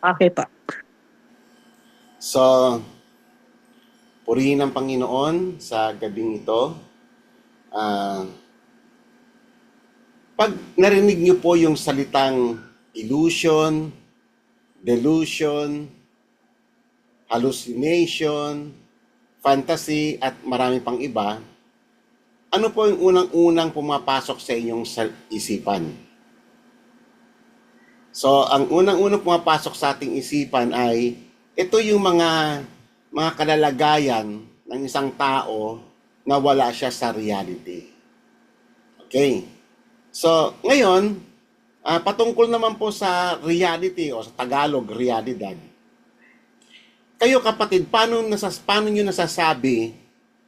Okay pa. So, purihin ang Panginoon sa gabing ito. Ah, pag narinig niyo po yung salitang illusion, delusion, hallucination, fantasy, at marami pang iba, ano po yung unang-unang pumapasok sa inyong isipan? So, ang unang-unang pumapasok sa ating isipan ay ito yung mga kalalagayan ng isang tao na wala siya sa reality. Okay. So, ngayon, patungkol naman po sa reality o sa Tagalog, realidad. Kayo kapatid, paano nyo nasasabi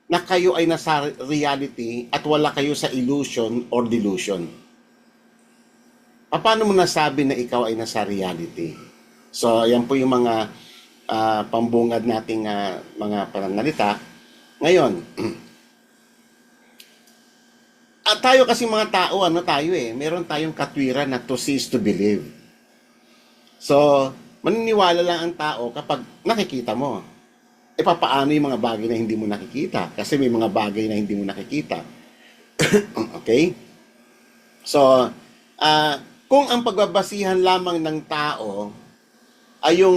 na kayo ay nasa reality at wala kayo sa illusion or delusion? Paano mo nasabi na ikaw ay nasa reality? So, ayan po yung mga pambungad nating mga pananalita. Ngayon, tayo kasi mga tao, ano tayo meron tayong katwiran na to see is to believe. So, maniniwala lang ang tao kapag nakikita mo. Papaano yung mga bagay na hindi mo nakikita? Kasi may mga bagay na hindi mo nakikita. Okay? So, ah, kung ang pagbabasihan lamang ng tao ay yung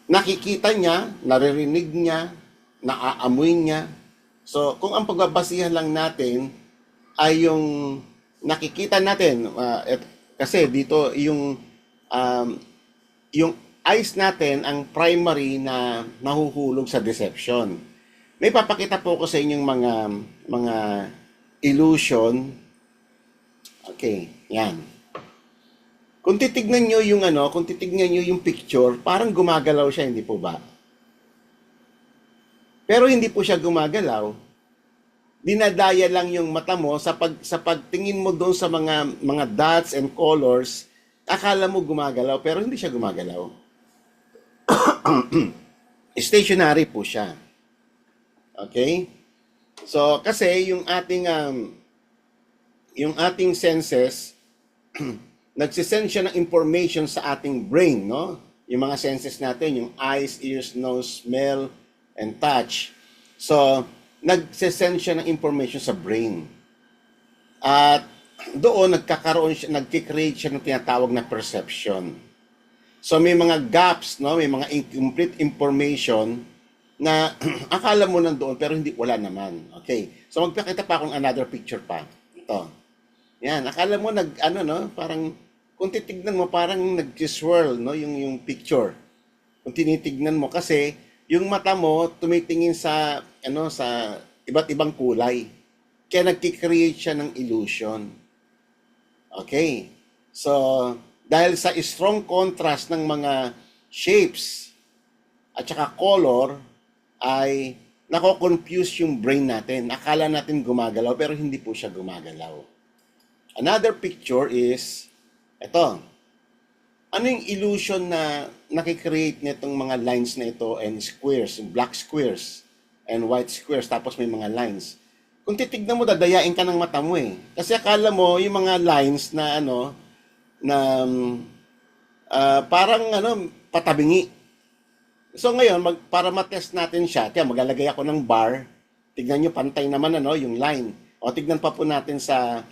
nakikita niya, naririnig niya, naaamoy niya. So, kung ang pagbabasihan lang natin ay yung nakikita natin, kasi dito um, yung eyes natin ang primary na nahuhulog sa deception. May papakita po ko sa inyong mga illusion. Okay, yan. Kung titignan niyo yung picture, parang gumagalaw siya, hindi po ba? Pero hindi po siya gumagalaw. Dinadaya lang yung mata mo sa pagtingin mo doon sa mga dots and colors, akala mo gumagalaw pero hindi siya gumagalaw. Stationary po siya. Okay? So kasi yung ating senses nagsisend siya ng information sa ating brain, no? Yung mga senses natin, yung eyes, ears, nose, smell, and touch. So, nagsisend siya ng information sa brain. At doon nagki-create siya ng tinatawag na perception. So may mga gaps, no? May mga incomplete information na akala mo nandoon pero hindi wala naman. Okay. So magpakita pa akong another picture pa. Ito. Yan, akala mo parang kung titignan mo parang nag-swirl, no, yung picture. Kung tinitignan mo kasi yung mata mo tumitingin sa iba't ibang kulay. Kaya nagki-create siya ng illusion. Okay. So, dahil sa strong contrast ng mga shapes at saka color, ay nako-confuse yung brain natin. Akala natin gumagalaw pero hindi po siya gumagalaw. Another picture is ito. Ano yung illusion na nakikreate nitong mga lines na ito and squares, black squares and white squares, tapos may mga lines. Kung titignan mo, dadayain ka ng mata mo eh. Kasi akala mo yung mga lines na parang patabingi. So ngayon, para matest natin siya, kaya maglalagay ako ng bar. Tignan nyo, pantay naman yung line. O tignan pa po natin sa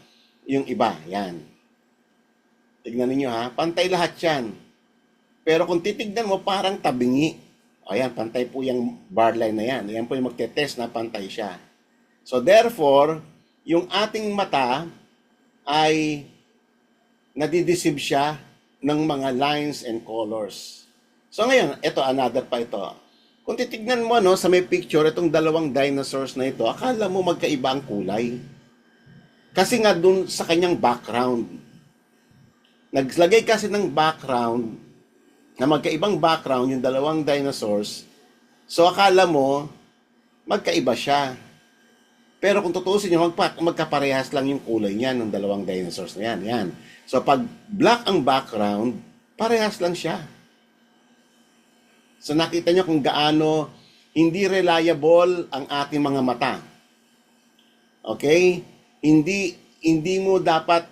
yung iba. Yan. Tignan niyo ha, pantay lahat yan. Pero kung titignan mo, parang tabingi. O yan, pantay po yung bar line na yan. Yan po yung magte-test na pantay siya. So therefore, yung ating mata ay nadideceive siya ng mga lines and colors. So ngayon, ito, another pa ito. Kung titignan mo sa may picture, itong dalawang dinosaurs na ito, akala mo magkaiba ang kulay. Kasi nga dun sa kanyang background. Naglagay kasi ng background, na magkaibang background, yung dalawang dinosaurs. So akala mo, magkaiba siya. Pero kung tutusin nyo, magkaparehas lang yung kulay niyan ng dalawang dinosaurs na yan. Yan. So pag black ang background, parehas lang siya. So nakita nyo kung gaano hindi reliable ang ating mga mata. Okay? Hindi mo dapat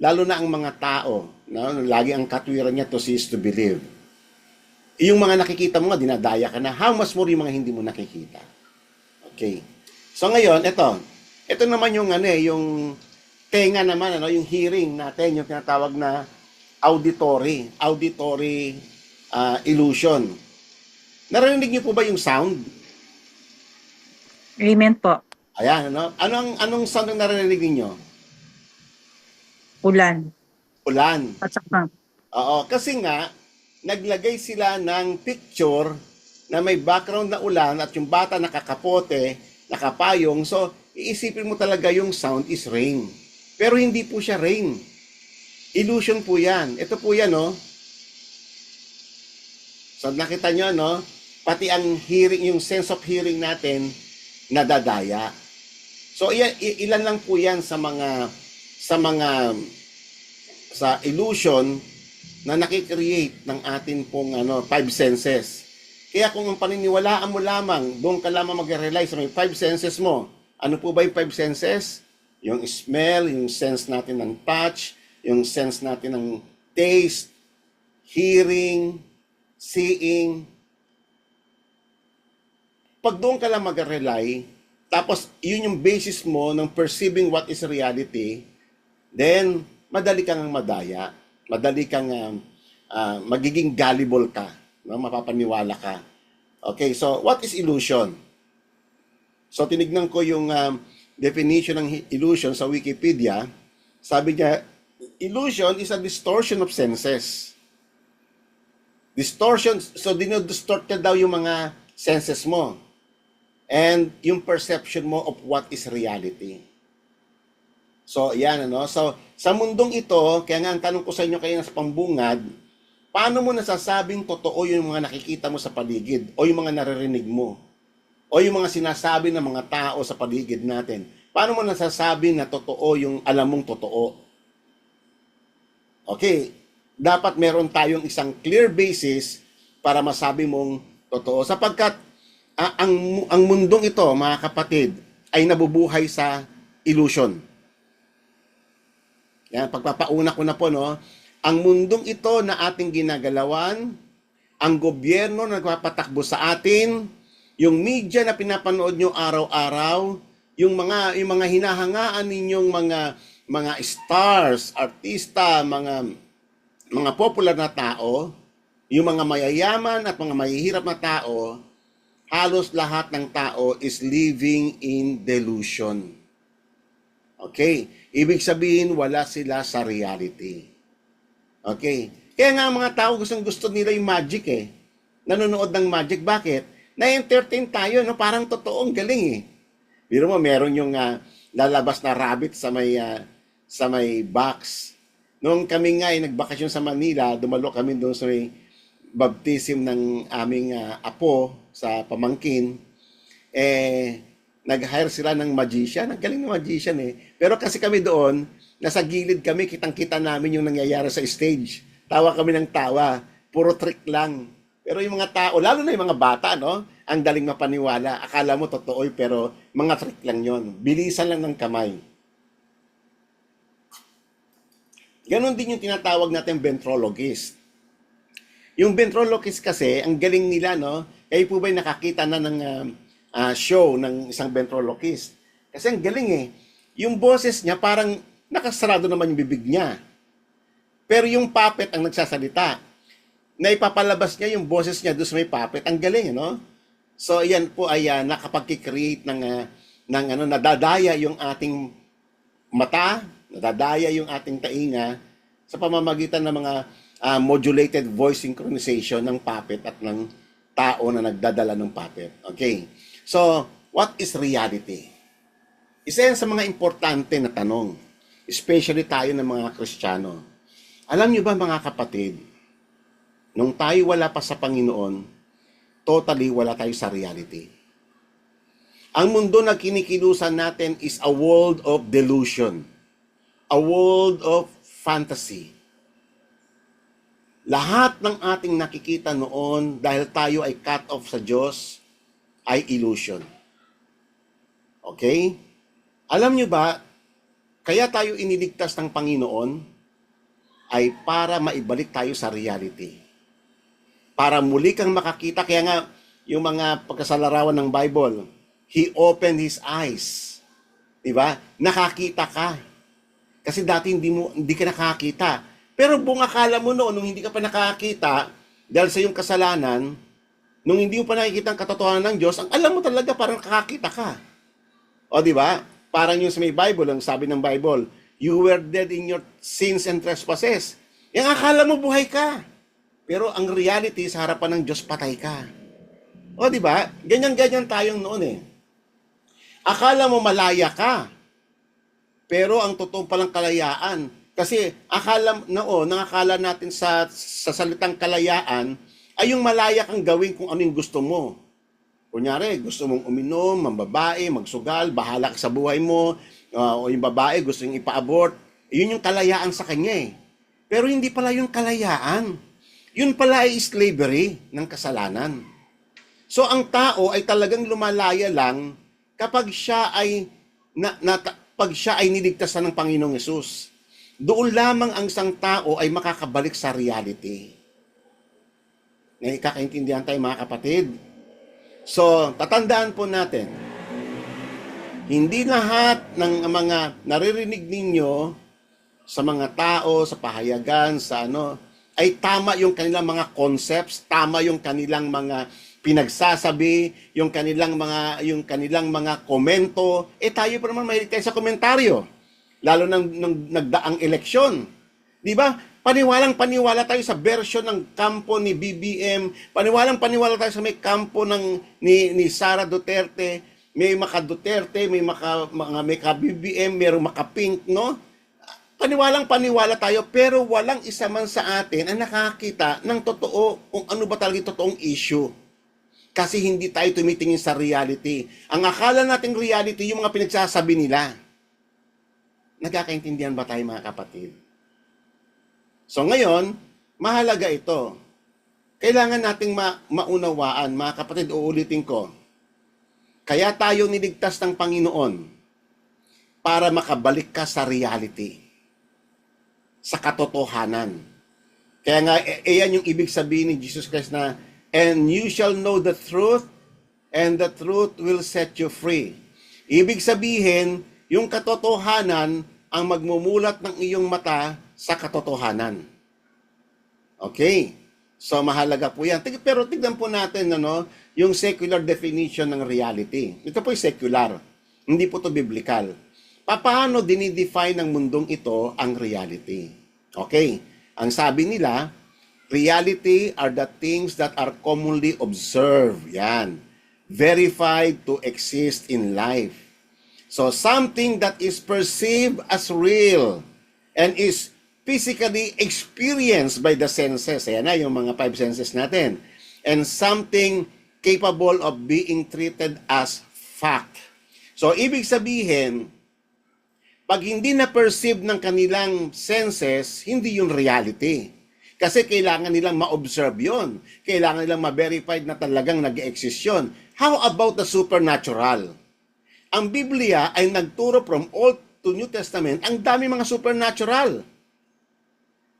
lalo na ang mga tao, no? Lagi ang katwiran niya, to see is to believe. Yung mga nakikita mo nga, dinadaya ka na. How much more yung mga hindi mo nakikita? Okay. So ngayon, ito naman yung yung tenga naman, yung hearing natin, yung tinatawag na auditory illusion. Narinig niyo po ba yung sound? Amen po. Ayan, anong sound ang narinig niyo? Ulan. Ulan. At saka, Oo, kasi nga, naglagay sila ng picture na may background na ulan at yung bata nakakapote, nakapayong. So, iisipin mo talaga yung sound is rain. Pero hindi po siya rain. Illusion po yan. Ito po yan, no? So, nakita nyo, no? Pati ang hearing, yung sense of hearing natin, nadadaya. So, ilan lang po yan sa illusion na nakikreate ng atin pong five senses. Kaya kung ang paniniwalaan mo lamang, doon ka lamang mag-realize sa may five senses mo. Ano po ba yung five senses? Yung smell, yung sense natin ng touch, yung sense natin ng taste, hearing, seeing. Pag doon ka lang mag-rely, tapos yun yung basis mo ng perceiving what is reality, then madali kang madaya. Madali kang magiging gullible ka, no? Mapapaniwala ka. Okay, so what is illusion? So tinignan ko yung definition ng illusion sa Wikipedia. Sabi niya, illusion is a distortion of senses. Distortion, so dinodistort ka daw yung mga senses mo. And yung perception mo of what is reality. So, yan, So, sa mundong ito, kaya nga ang tanong ko sa inyo kayo sa pambungad, paano mo nasasabing totoo yung mga nakikita mo sa paligid o yung mga naririnig mo o yung mga sinasabi ng mga tao sa paligid natin? Paano mo nasasabi na totoo yung alam mong totoo? Okay, dapat meron tayong isang clear basis para masabi mong totoo. Sapagkat ang mundong ito, mga kapatid, ay nabubuhay sa illusion. Yan, pagpapauna ko na po, no? Ang mundong ito na ating ginagalawan, ang gobyerno na nagpapatakbo sa atin, yung media na pinapanood nyo araw-araw, yung mga hinahangaan ninyong mga stars, artista, mga popular na tao, yung mga mayayaman at mga mahihirap na tao, halos lahat ng tao is living in delusion. Okay? Ibig sabihin, wala sila sa reality. Okay? Kaya nga mga tao gusto nila yung magic eh. Nanonood ng magic. Bakit? Na-entertain tayo, no? Parang totoong galing eh. Biro mo, meron yung lalabas na rabbit sa may box. Noong kami nga ay nagbakasyon sa Manila, dumalo kami doon sa may baptism ng aming apo sa pamangkin. Nag-hire sila ng magician. Ang galing ng magician eh. Pero kasi kami doon, nasa gilid kami, kitang-kita namin yung nangyayari sa stage. Tawa kami ng tawa. Puro trick lang. Pero yung mga tao, lalo na yung mga bata, no? Ang daling mapaniwala. Akala mo totoo, pero mga trick lang yon. Bilisan lang ng kamay. Ganon din yung tinatawag natin ventriloquist. Yung ventriloquist kasi, ang galing nila, no? Kayo po ba'y nakakita na ng show ng isang ventriloquist? Kasi ang galing eh. Yung boses niya parang nakasarado naman yung bibig niya. Pero yung puppet ang nagsasalita. Na ipapalabas niya yung boses niya doon sa may puppet. Ang galing, no? So, yan po ay nakapag-create ng nadadaya yung ating mata, nadadaya yung ating tainga sa pamamagitan ng mga modulated voice synchronization ng puppet at ng tao na nagdadala ng puppet. Okay. So, what is reality? Isa yan sa mga importante na tanong, especially tayo ng mga Kristiyano. Alam niyo ba mga kapatid, nung tayo wala pa sa Panginoon, totally wala tayo sa reality. Ang mundo na kinikilusan natin is a world of delusion, a world of fantasy. Lahat ng ating nakikita noon dahil tayo ay cut off sa Diyos ay illusion. Okay? Alam nyo ba, Kaya tayo iniligtas ng Panginoon ay para maibalik tayo sa reality. Para muli kang makakita. Kaya nga, yung mga pagkasalarawan ng Bible, He opened His eyes. Diba? Nakakita ka. Kasi dati hindi ka nakakita. Pero buong akala mo noon, nung hindi ka pa nakakita, dahil sa iyong kasalanan, nung hindi mo pa nakikita ang katotohanan ng Diyos, ang alam mo talaga parang nakakita ka. O di ba? Parang yung sa may Bible, ang sabi ng Bible, you were dead in your sins and trespasses. Yung akala mo buhay ka. Pero ang reality sa harapan ng Diyos, patay ka. O di ba? Ganyan-ganyan tayong noon eh. Akala mo malaya ka. Pero ang totoo palang kalayaan. Kasi nakakala natin sa salitang kalayaan ay yung malaya kang gawin kung ano yung gusto mo. Kunyari, gusto mong uminom, mambabae, magsugal, bahala ka sa buhay mo, o yung babae gusto yung ipa-abort. Yun yung kalayaan sa kanya eh. Pero hindi pala yung kalayaan. Yun pala ay slavery ng kasalanan. So ang tao ay talagang lumalaya lang kapag siya ay pag siya ay niligtasan ng Panginoong Hesus. Doon lamang ang isang tao ay makakabalik sa reality. Nakakaintindihan tayo mga kapatid. So, tatandaan po natin, hindi lahat ng mga naririnig ninyo sa mga tao, sa pahayagan, sa ay tama yung kanilang mga concepts, tama yung kanilang mga pinagsasabi, yung kanilang mga komento. Tayo pa naman mahilig tayo sa komentaryo. Lalo nang nagdaang eleksyon. Di ba? Paniwalang-paniwala tayo sa version ng kampo ni BBM. Paniwalang-paniwala tayo sa may kampo ni Sara Duterte. May maka-Duterte, may maka-BBM, mayroong maka-Pink, no? Paniwalang-paniwala tayo, pero walang isa man sa atin ang nakakita ng totoo kung ano ba talaga yung totoong issue. Kasi hindi tayo tumitingin sa reality. Ang akala nating reality, yung mga pinagsasabi nila. Nagkakaintindihan ba tayo mga kapatid? So ngayon, mahalaga ito. Kailangan nating maunawaan, mga kapatid, uulitin ko. Kaya tayo niligtas ng Panginoon para makabalik ka sa reality, sa katotohanan. Kaya nga, iyan yung ibig sabihin ni Jesus Christ na, and you shall know the truth, and the truth will set you free. Ibig sabihin, yung katotohanan ang magmumulat ng iyong mata sa katotohanan. Okay? So, mahalaga po yan. Pero tignan po natin, yung secular definition ng reality. Ito po yung secular. Hindi po ito biblical. Paano dinidefine ng mundong ito ang reality? Okay? Ang sabi nila, reality are the things that are commonly observed. Yan. Verified to exist in life. So, something that is perceived as real and is physically experienced by the senses. Ayan na, yung mga 5 senses natin. And something capable of being treated as fact. So, ibig sabihin, pag hindi na-perceive ng kanilang senses, hindi yung reality. Kasi kailangan nilang ma-observe yun. Kailangan nilang ma-verified na talagang nag-exist yun. How about the supernatural? Ang Biblia ay nagturo from Old to New Testament, ang dami mga supernatural.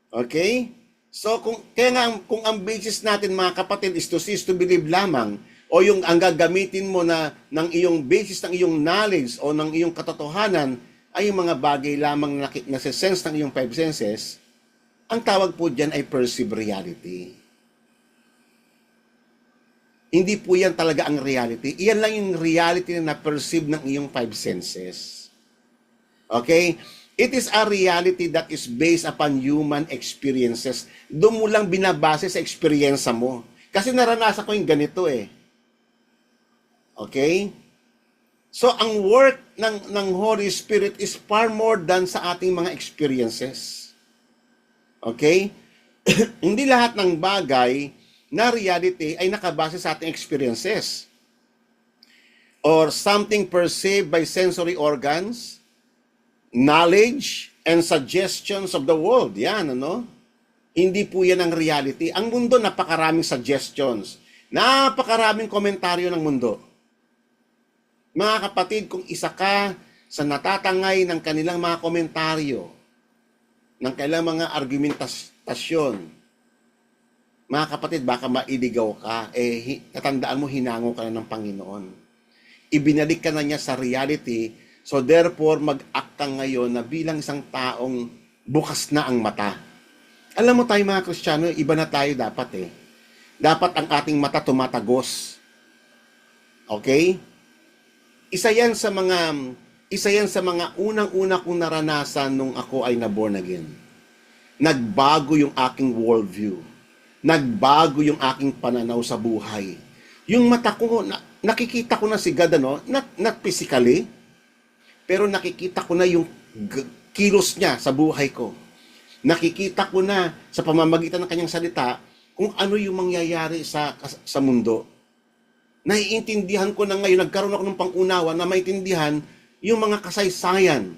Okay? So, kung ang basis natin mga kapatid is to see, is to believe lamang, o yung ang gagamitin mo na ng iyong basis, ng iyong knowledge, o ng iyong katotohanan, ay yung mga bagay lamang na sense ng iyong 5 senses, ang tawag po dyan ay perceived reality. Hindi po yan talaga ang reality. Iyan lang yung reality na na-perceive ng iyong 5 senses. Okay? It is a reality that is based upon human experiences. Doon mo lang binabase sa experience mo. Kasi naranasan ko yung ganito eh. Okay? So, ang work ng Holy Spirit is far more than sa ating mga experiences. Okay? Hindi lahat ng bagay na reality ay nakabase sa ating experiences. Or something perceived by sensory organs, knowledge, and suggestions of the world. Yan, Hindi po yan ang reality. Ang mundo, napakaraming suggestions. Napakaraming komentaryo ng mundo. Mga kapatid, kung isa ka sa natatangay ng kanilang mga komentaryo, ng kanilang mga argumentasyon, mga kapatid, baka mailigaw ka, katandaan mo, hinango ka na ng Panginoon. Ibinalik ka na niya sa reality, so therefore, mag-act ka ngayon na bilang isang taong bukas na ang mata. Alam mo tayo mga Kristiyano, iba na tayo dapat Dapat ang ating mata tumatagos. Okay? Isa yan sa mga unang-una kong naranasan nung ako ay na-born again. Nagbago yung aking worldview. Nagbago yung aking pananaw sa buhay. Yung mata ko, nakikita ko na si God, not physically, pero nakikita ko na yung kilos niya sa buhay ko. Nakikita ko na sa pamamagitan ng kanyang salita kung ano yung mangyayari sa mundo. Naiintindihan ko na ngayon, nagkaroon ako ng pangunawa na maintindihan yung mga kasaysayan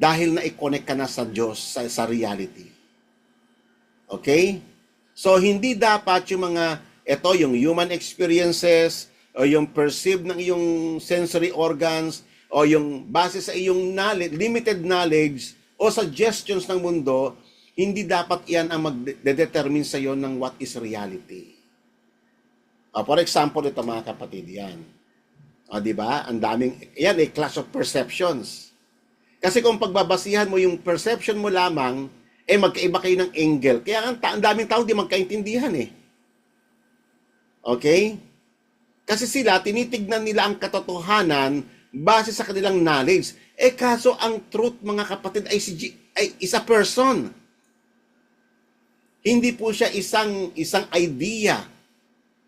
dahil na-connect ka na sa Diyos, sa reality. Okay? So, hindi dapat yung yung human experiences, o yung perceive ng iyong sensory organs, o yung base sa iyong knowledge, limited knowledge, o suggestions ng mundo, hindi dapat yan ang magdedetermine sa iyo ng what is reality. For example, ito mga kapatid, yan. Di ba? Ang daming, yan class of perceptions. Kasi kung pagbabasihan mo yung perception mo lamang, magkaiba kayo ng angle. Kaya ang daming tao di magkaintindihan Okay? Kasi sila, tinitignan nila ang katotohanan base sa kanilang knowledge. Kaso ang truth, mga kapatid, ay isa person. Hindi po siya isang idea.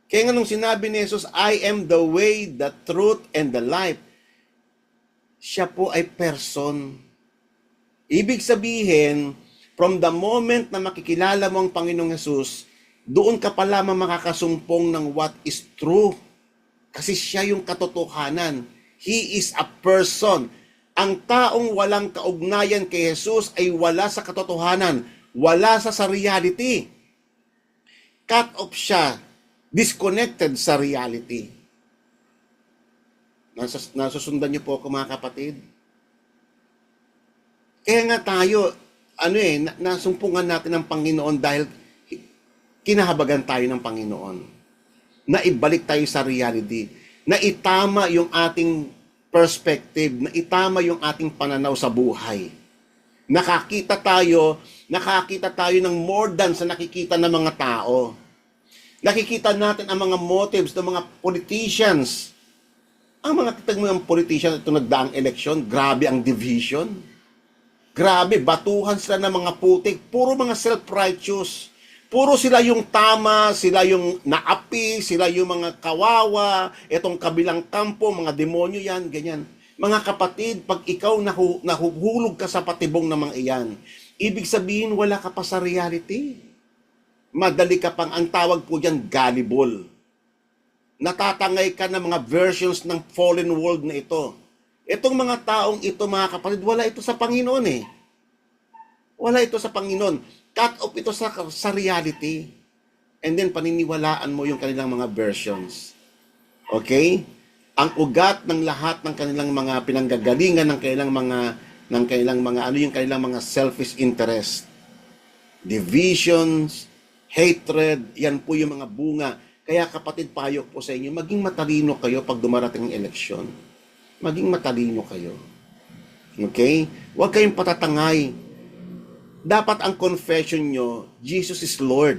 Kaya nga nung sinabi ni Jesus, I am the way, the truth, and the life. Siya po ay person. Ibig sabihin, from the moment na makikilala mo ang Panginoong Jesus, doon ka pa lamang makakasumpong ng what is true. Kasi siya yung katotohanan. He is a person. Ang taong walang kaugnayan kay Jesus ay wala sa katotohanan. Wala sa reality. Cut off siya. Disconnected sa reality. Nasusundan niyo po ako mga kapatid? Kaya nga tayo, nasumpungan natin ng Panginoon dahil kinahabagan tayo ng Panginoon. Naibalik tayo sa reality. Naitama yung ating perspective. Naitama yung ating pananaw sa buhay. Nakakita tayo ng more than sa nakikita ng mga tao. Nakikita natin ang mga motives ng mga politicians. Ang mga kitag mo yung politicians ito nagdaang eleksyon, grabe ang division. Grabe, batuhan sila ng mga putik. Puro mga self-righteous. Puro sila yung tama, sila yung naapi, sila yung mga kawawa, itong kabilang kampo, mga demonyo yan, ganyan. Mga kapatid, pag ikaw nahuhulog ka sa patibong ng mga iyan, ibig sabihin wala ka pa sa reality. Madali ka pang, ang tawag po dyan, gullible. Natatangay ka ng mga versions ng fallen world na ito. Itong mga taong ito, mga kapatid, wala ito sa Panginoon Wala ito sa Panginoon. Cut off ito sa reality. And then, paniniwalaan mo yung kanilang mga versions. Okay? Ang ugat ng lahat ng kanilang mga pinanggagalingan ng kanilang mga selfish interest, divisions, hatred, yan po yung mga bunga. Kaya kapatid, payo po sa inyo, maging matalino kayo pag dumarating ang eleksyon. Maging matalino kayo. Okay? Huwag kayong patatangay. Dapat ang confession nyo, Jesus is Lord.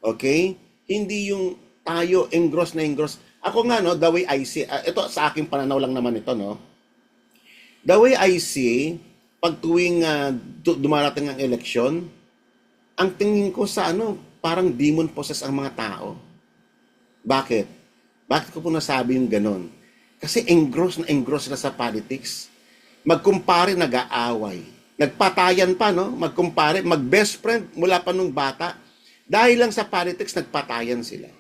Okay? Hindi yung tayo engross na engross. Ako nga, the way I see, ito sa aking pananaw lang naman ito, The way I see, pag tuwing dumarating ang eleksyon, ang tingin ko sa parang demon possessed ang mga tao. Bakit? Bakit ko po nasabi yung ganon? Kasi engross sila sa politics. Magkumpare, nag-aaway. Nagpatayan pa, Magkumpare, mag-best friend mula pa nung bata. Dahil lang sa politics, nagpatayan sila.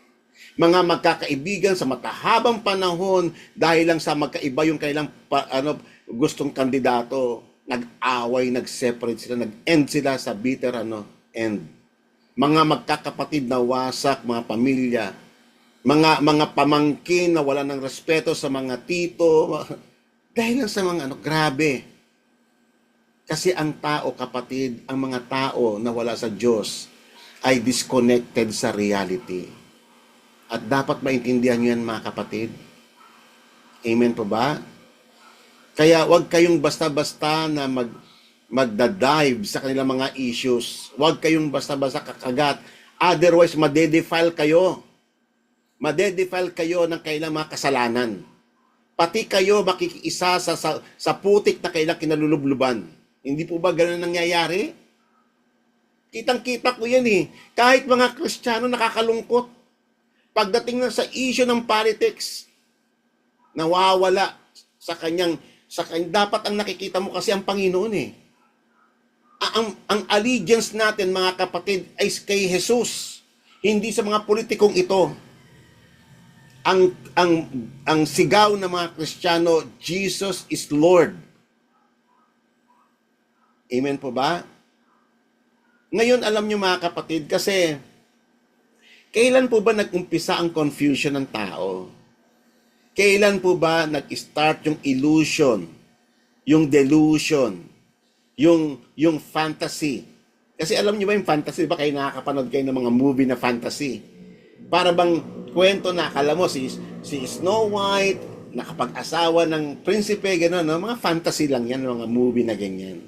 Mga magkakaibigan sa matahabang panahon, dahil lang sa magkaiba yung kailang gustong kandidato, nag-away, nag-separate sila, nag-end sila sa bitter end. Mga magkakapatid na wasak, mga pamilya. mga pamangkin na wala ng respeto sa mga tito, dahil lang sa mga grabe. Kasi ang tao, kapatid, ang mga tao na wala sa Diyos ay disconnected sa reality. At dapat maintindihan nyo yan, mga kapatid. Amen po ba? Kaya wag kayong basta-basta na magda-dive sa kanilang mga issues. Wag kayong basta-basta kakagat. Otherwise, madedefile kayo. Madedefile kayo ng kailang mga kasalanan. Pati kayo makikiisa sa putik na kailang kinalulubluban. Hindi po ba ganun nangyayari? Kitang-kita ko yan eh. Kahit mga Kristiyano nakakalungkot. Pagdating na sa issue ng politics, nawawala sa kanyang dapat ang nakikita mo kasi ang Panginoon eh. Ang allegiance natin, mga kapatid, ay kay Jesus, hindi sa mga politikong ito. Ang sigaw ng mga Kristiyano, Jesus is Lord. Amen po ba? Ngayon, alam nyo, mga kapatid, kasi kailan po ba nag-umpisa ang confusion ng tao? Kailan po ba nag-start yung illusion, yung delusion, yung fantasy? Kasi alam niyo ba yung fantasy, ba kayo nakakapanood kayo ng mga movie na fantasy? Para bang kwento na akala mo si Snow White, nakapag-asawa ng prinsipe, gano'n, no? Mga fantasy lang yan, mga movie na ganyan.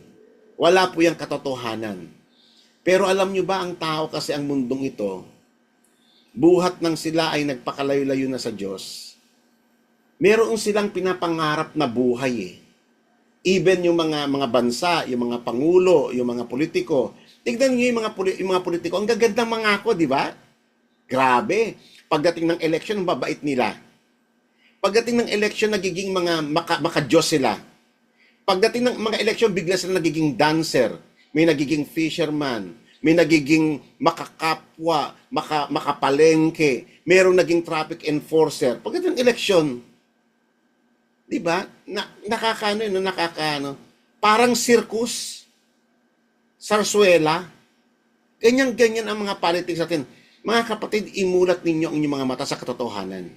Wala po yung katotohanan. Pero alam niyo ba, ang tao kasi ang mundong ito, buhat nang sila ay nagpakalayo-layo na sa Diyos, meron silang pinapangarap na buhay eh. Even yung mga bansa, yung mga pangulo, yung mga politiko. Tignan niyo yung mga politiko, ang gagandang mga ako, di ba? Grabe. Pagdating ng election, ang babait nila. Pagdating ng election, nagiging mga maka-Diyos sila. Pagdating ng mga election, bigla sila nagiging dancer. May nagiging fisherman. May nagiging makakapwa, makapalengke. Merong naging traffic enforcer. Pagdating ng election, di ba? Nakakano. Parang circus. Sarsuela. Ganyan-ganyan ang mga politics natin. Mga kapatid, imulat ninyo ang inyong mga mata sa katotohanan.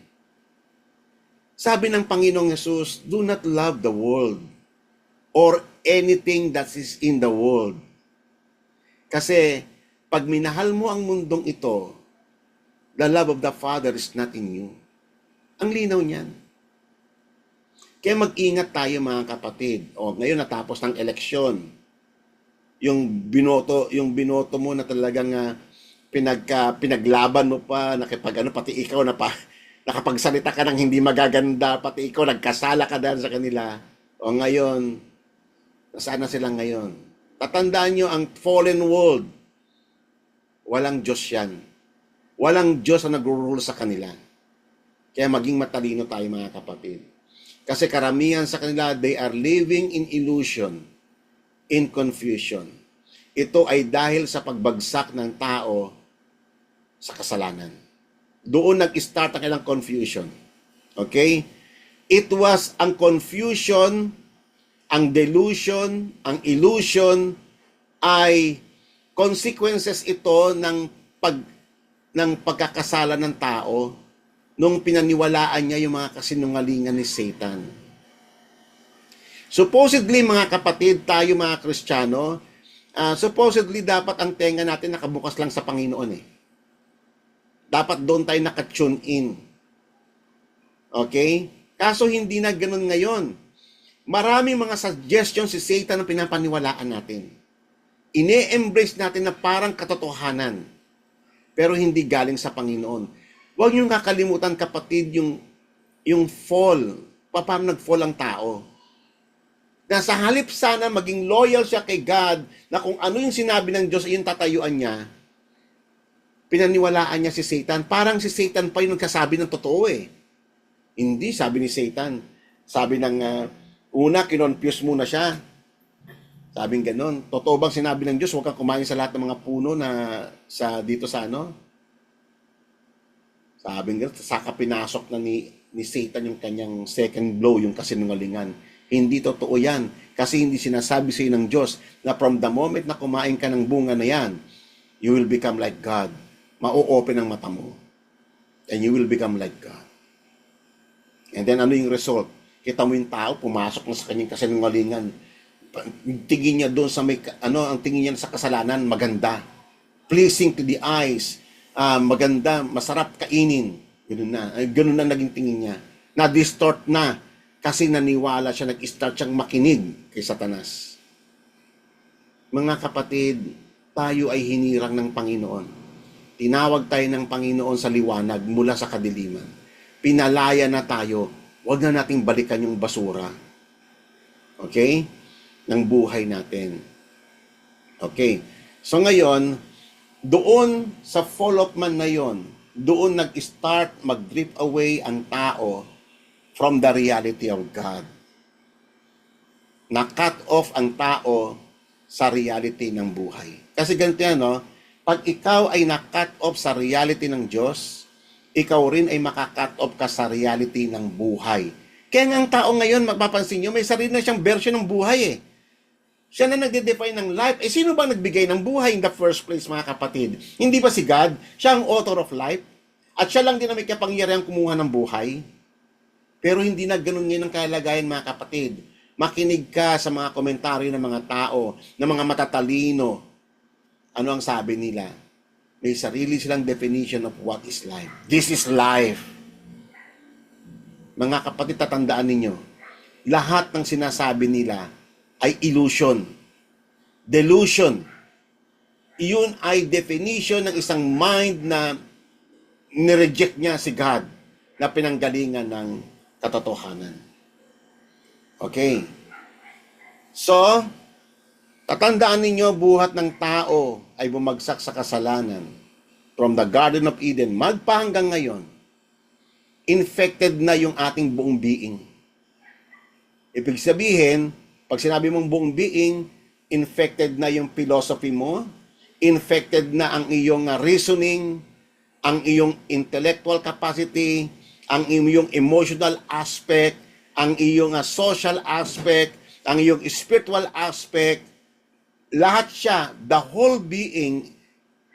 Sabi ng Panginoong Yesus, do not love the world or anything that is in the world. Kasi, pag minahal mo ang mundong ito, the love of the Father is not in you. Ang linaw niyan. Kaya mag-ingat tayo, mga kapatid. O, ngayon natapos ng eleksyon. Yung binoto mo na talagang pinaglaban mo pa, pati ikaw nakapagsalita ka ng hindi magaganda, pati ikaw nagkasala ka dahil sa kanila. O ngayon, nasaan na sila ngayon? Tatandaan nyo, ang fallen world, walang Diyos yan. Walang Diyos na nag-rule sa kanila. Kaya maging matalino tayo, mga kapatid. Kasi karamihan sa kanila, they are living in illusion, in confusion. Ito ay dahil sa pagbagsak ng tao sa kasalanan. Doon nag-start ang kailang confusion. Okay? It was ang confusion, ang delusion, ang illusion ay consequences ito ng pagkakasala ng tao nung pinaniwalaan niya yung mga kasinungalingan ni Satan. Supposedly, mga kapatid, tayo mga Kristiyano, supposedly dapat ang tenga natin nakabukas lang sa Panginoon eh. Dapat doon tayo naka-tune in. Okay? Kaso hindi na ganun ngayon. Maraming mga suggestions si Satan na pinapaniwalaan natin. Ine-embrace natin na parang katotohanan. Pero hindi galing sa Panginoon. Huwag niyong kakalimutan, kapatid, yung fall. Paano nag-fall ang tao? Na sa halip sana maging loyal siya kay God, na kung ano yung sinabi ng Diyos ay yung tatayuan niya, pinaniwalaan niya si Satan. Parang si Satan pa yung nagkasabi ng totoo eh. Hindi, sabi ni Satan. Sabi ng una, kinonfuse muna siya. Sabing ganon. Totoo bang sinabi ng Diyos, huwag kang kumain sa lahat ng mga puno na dito sa ano? Sabing ganon. Saka pinasok na ni Satan yung kanyang second blow, yung kasinungalingan. Hindi totoo yan. Kasi hindi sinasabi sa iyo ng Diyos na from the moment na kumain ka ng bunga na yan, you will become like God. Ma-open ang mata mo. and you will become like God. And then ano yung result? Kita mo yung tao, pumasok na sa kanyang kasinungalingan. Tingin niya doon sa may, ang tingin niya sa kasalanan, maganda. Pleasing to the eyes. Maganda, masarap kainin. Ganun na naging tingin niya. Na-distort na kasi naniwala siya, nag-start siyang makinig kay Satanas. Mga kapatid, tayo ay hinirang ng Panginoon. Tinawag tayo ng Panginoon sa liwanag mula sa kadiliman. Pinalaya na tayo. Huwag na nating balikan yung basura. Okay? Ng buhay natin. Okay. So ngayon, doon sa fall of man na yon, doon nag-start mag-drift away ang tao from the reality of God. Na-cut off ang tao sa reality ng buhay. Kasi ganito yan, no? Pag ikaw ay na-cut off sa reality ng Diyos, ikaw rin ay maka-cut off ka sa reality ng buhay. Kaya nga ang tao ngayon, mapapansin nyo, may sarili na siyang version ng buhay eh. Siya na nagde-define ng life. Eh, sino ba nagbigay ng buhay in the first place, mga kapatid? Hindi ba si God? Siya ang author of life? At siya lang din na may kapangyarihan kumuha ng buhay? Pero hindi na ganun ngayon ang kalagayan, mga kapatid. Makinig ka sa mga komentaryo ng mga tao, ng mga matatalino. Ano ang sabi nila? May sarili silang definition of what is life. This is life. Mga kapatid, tatandaan ninyo, lahat ng sinasabi nila ay illusion. Delusion. Iyon ay definition ng isang mind na nireject niya si God na pinanggalingan ng katotohanan. Okay. So, tatandaan ninyo, buhat ng tao ay bumagsak sa kasalanan. From the Garden of Eden, magpahanggang ngayon, infected na yung ating buong being. Ibig sabihin, pag sinabi mong buong being, infected na yung philosophy mo, infected na ang iyong reasoning, ang iyong intellectual capacity, ang iyong emotional aspect, ang iyong social aspect, ang iyong spiritual aspect, lahat siya, the whole being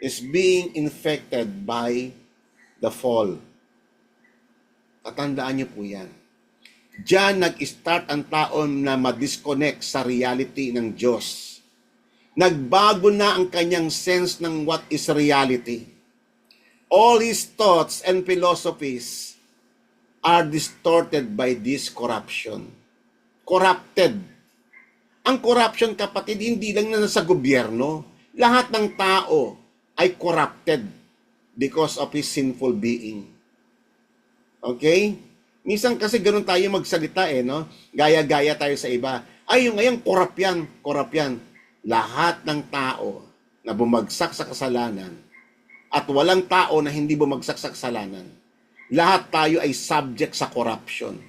is being infected by the fall. Tatandaan niyo po yan. Diyan nag-start ang tao na ma-disconnect sa reality ng Diyos. Nagbago na ang kanyang sense ng what is reality. All his thoughts and philosophies are distorted by this corruption. Corrupted. Ang corruption, kapatid, hindi lang na sa gobyerno. Lahat ng tao ay corrupted because of his sinful being. Okay? Minsan kasi ganun tayo magsalita no? Gaya-gaya tayo sa iba. Ay, yung ngayon, corrupt yan. Lahat ng tao na bumagsak sa kasalanan at walang tao na hindi bumagsak sa kasalanan, lahat tayo ay subject sa corruption.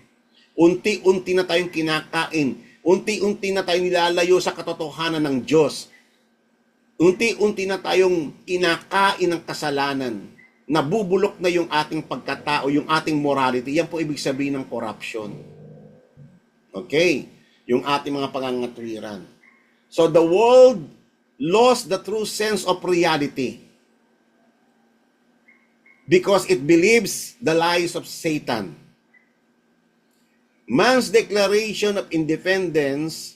Unti-unti na tayong kinakain. Unti-unti na tayong nilalayo sa katotohanan ng Diyos. Unti-unti na tayong kinakain ng kasalanan. Nabubulok na yung ating pagkatao, yung ating morality. Yan po ibig sabihin ng corruption. Okay? Yung ating mga pangangatwiran. So the world lost the true sense of reality because it believes the lies of Satan. Man's declaration of independence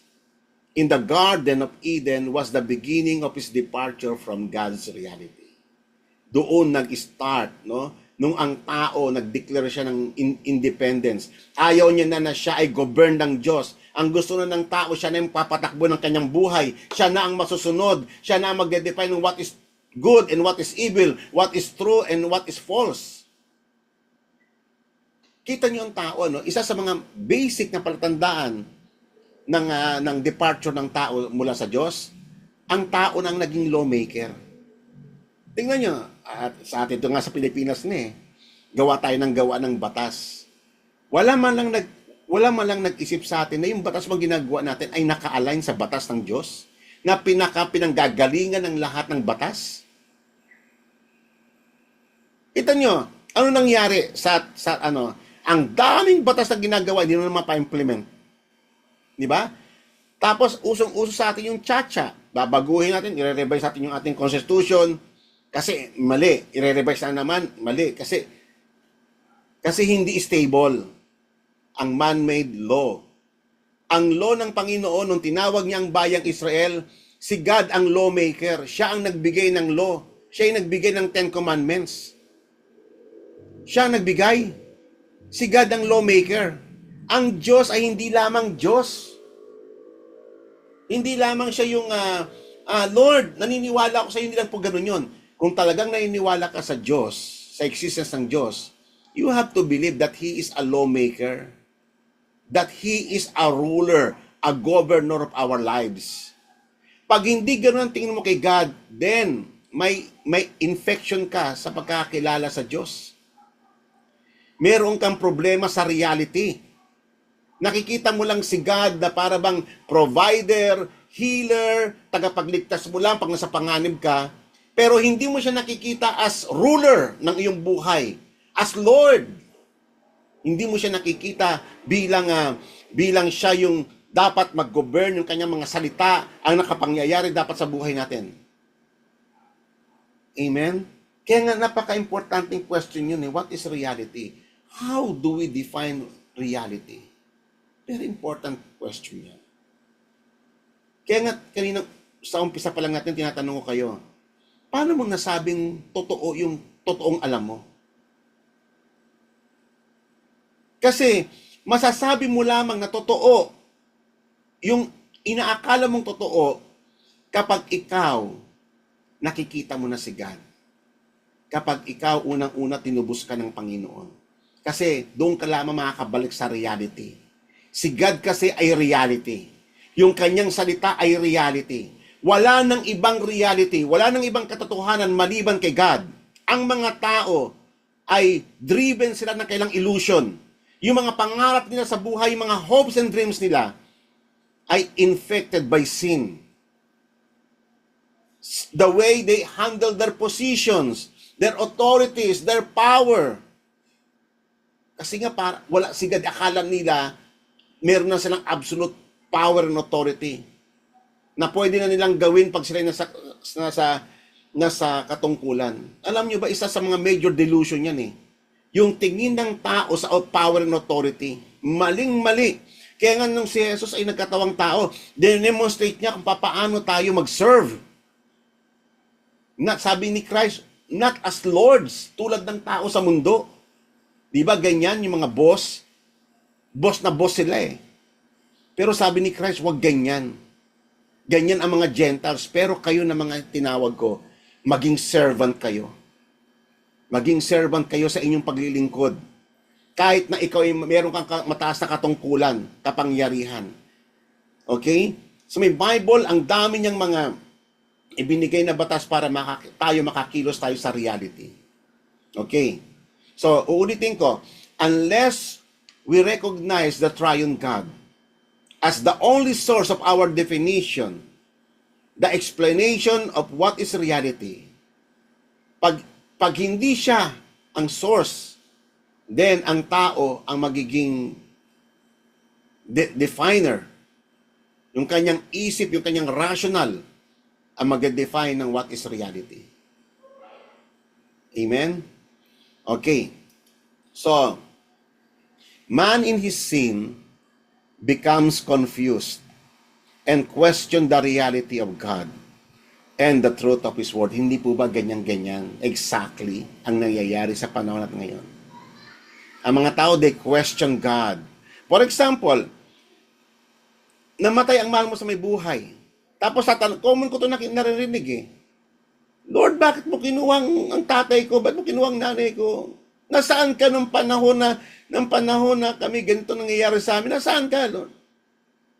in the Garden of Eden was the beginning of his departure from God's reality. Doon nag-start, no? Nung ang tao nag-declare siya ng independence. Ayaw niya na siya ay govern ng Diyos. Ang gusto na ng tao, siya na yung papatakbo ng kanyang buhay. Siya na ang masusunod. Siya na ang magde-define ng what is good and what is evil, what is true and what is false. Kita niyo ang tao, no? Isa sa mga basic na palatandaan ng departure ng tao mula sa Diyos, ang tao nang naging lawmaker. Tingnan nyo, at sa atin ito nga sa Pilipinas gawa tayo ng gawa ng batas. Wala man lang nag-isip sa atin na yung batas mo ginagawa natin ay naka-align sa batas ng Diyos, na pinanggagalingan ng lahat ng batas. Kita nyo, ano nangyari ang daming batas na ginagawa, hindi na mapa-implement. Di ba? Tapos, usong-uso sa atin yung tsa-tsa. Babaguhin natin, i-revise natin yung ating constitution. Kasi mali, i-revise na naman, mali. Kasi Kasi hindi stable ang man-made law. Ang law ng Panginoon, nung tinawag niya ang bayang Israel, si God ang lawmaker. Siya ang nagbigay ng law. Siya ang nagbigay ng Ten Commandments. Siya ang nagbigay. Si God ang lawmaker. Ang Diyos ay hindi lamang Diyos. Hindi lamang siya yung, Lord, naniniwala ako sa iyo, hindi lang po ganun yun. Kung talagang naniniwala ka sa Diyos, sa existence ng Diyos, you have to believe that He is a lawmaker. That He is a ruler, a governor of our lives. Pag hindi ganun ang tingin mo kay God, then may infection ka sa pagkakilala sa Diyos. Meron kang problema sa reality. Nakikita mo lang si God na para bang provider, healer, tagapagligtas mo lang pag nasa panganib ka, pero hindi mo siya nakikita as ruler ng iyong buhay, as Lord. Hindi mo siya nakikita bilang siya yung dapat mag-govern, yung kanyang mga salita, ang nakapangyayari dapat sa buhay natin. Amen? Kaya nga napaka-importanting question yun, what is reality? How do we define reality? Very important question yan. Kaya nga, kanina, sa umpisa pa lang natin, tinatanong ko kayo, paano mo nasabing totoo yung totoong alam mo? Kasi, masasabi mo lamang na totoo, yung inaakala mong totoo, kapag ikaw, nakikita mo na si God. Kapag ikaw, unang-una, tinubos ka ng Panginoon. Kasi, doon ka lamang makakabalik sa reality. Si God kasi ay reality. Yung kanyang salita ay reality. Wala nang ibang reality, wala nang ibang katotohanan maliban kay God. Ang mga tao ay driven sila ng kailang illusion. Yung mga pangarap nila sa buhay, yung mga hopes and dreams nila ay infected by sin. The way they handle their positions, their authorities, their power. Kasi nga wala si God, akala nila meron na silang absolute power and authority na pwede na nilang gawin pag sila nasa katungkulan. Alam nyo ba, isa sa mga major delusion yan yung tingin ng tao sa power and authority. Maling-mali. Kaya nga nung si Jesus ay nagkatawang tao, demonstrate niya kung paano tayo mag-serve. Sabi ni Christ, not as lords, tulad ng tao sa mundo. Di ba ganyan yung mga boss? Boss na boss sila Pero sabi ni Christ, wag ganyan. Ganyan ang mga Gentiles, pero kayo na mga tinawag ko, maging servant kayo. Maging servant kayo sa inyong paglilingkod. Kahit na ikaw ay meron kang mataas na katungkulan, kapangyarihan. Okay? So may Bible, ang dami niyang mga ibinigay na batas para tayo makakilos tayo sa reality. Okay? So, uulitin ko, unless we recognize the triune God as the only source of our definition, the explanation of what is reality, pag hindi siya ang source, then ang tao ang magiging definer. Yung kanyang isip, yung kanyang rational, ang mag-define ng what is reality. Amen? Okay. So, man in his sin becomes confused and question the reality of God and the truth of His Word. Hindi po ba ganyan-ganyan exactly ang nangyayari sa panahon natin ngayon? Ang mga tao, they question God. For example, namatay ang mahal mo sa may buhay. Tapos common ko ito naririnig Lord, bakit mo kinuha ang tatay ko? Bakit mo kinuha ang nanay ko? Nasaan ka nung panahon na kami ganito nangyayari sa amin? Nasaan ka, Lord?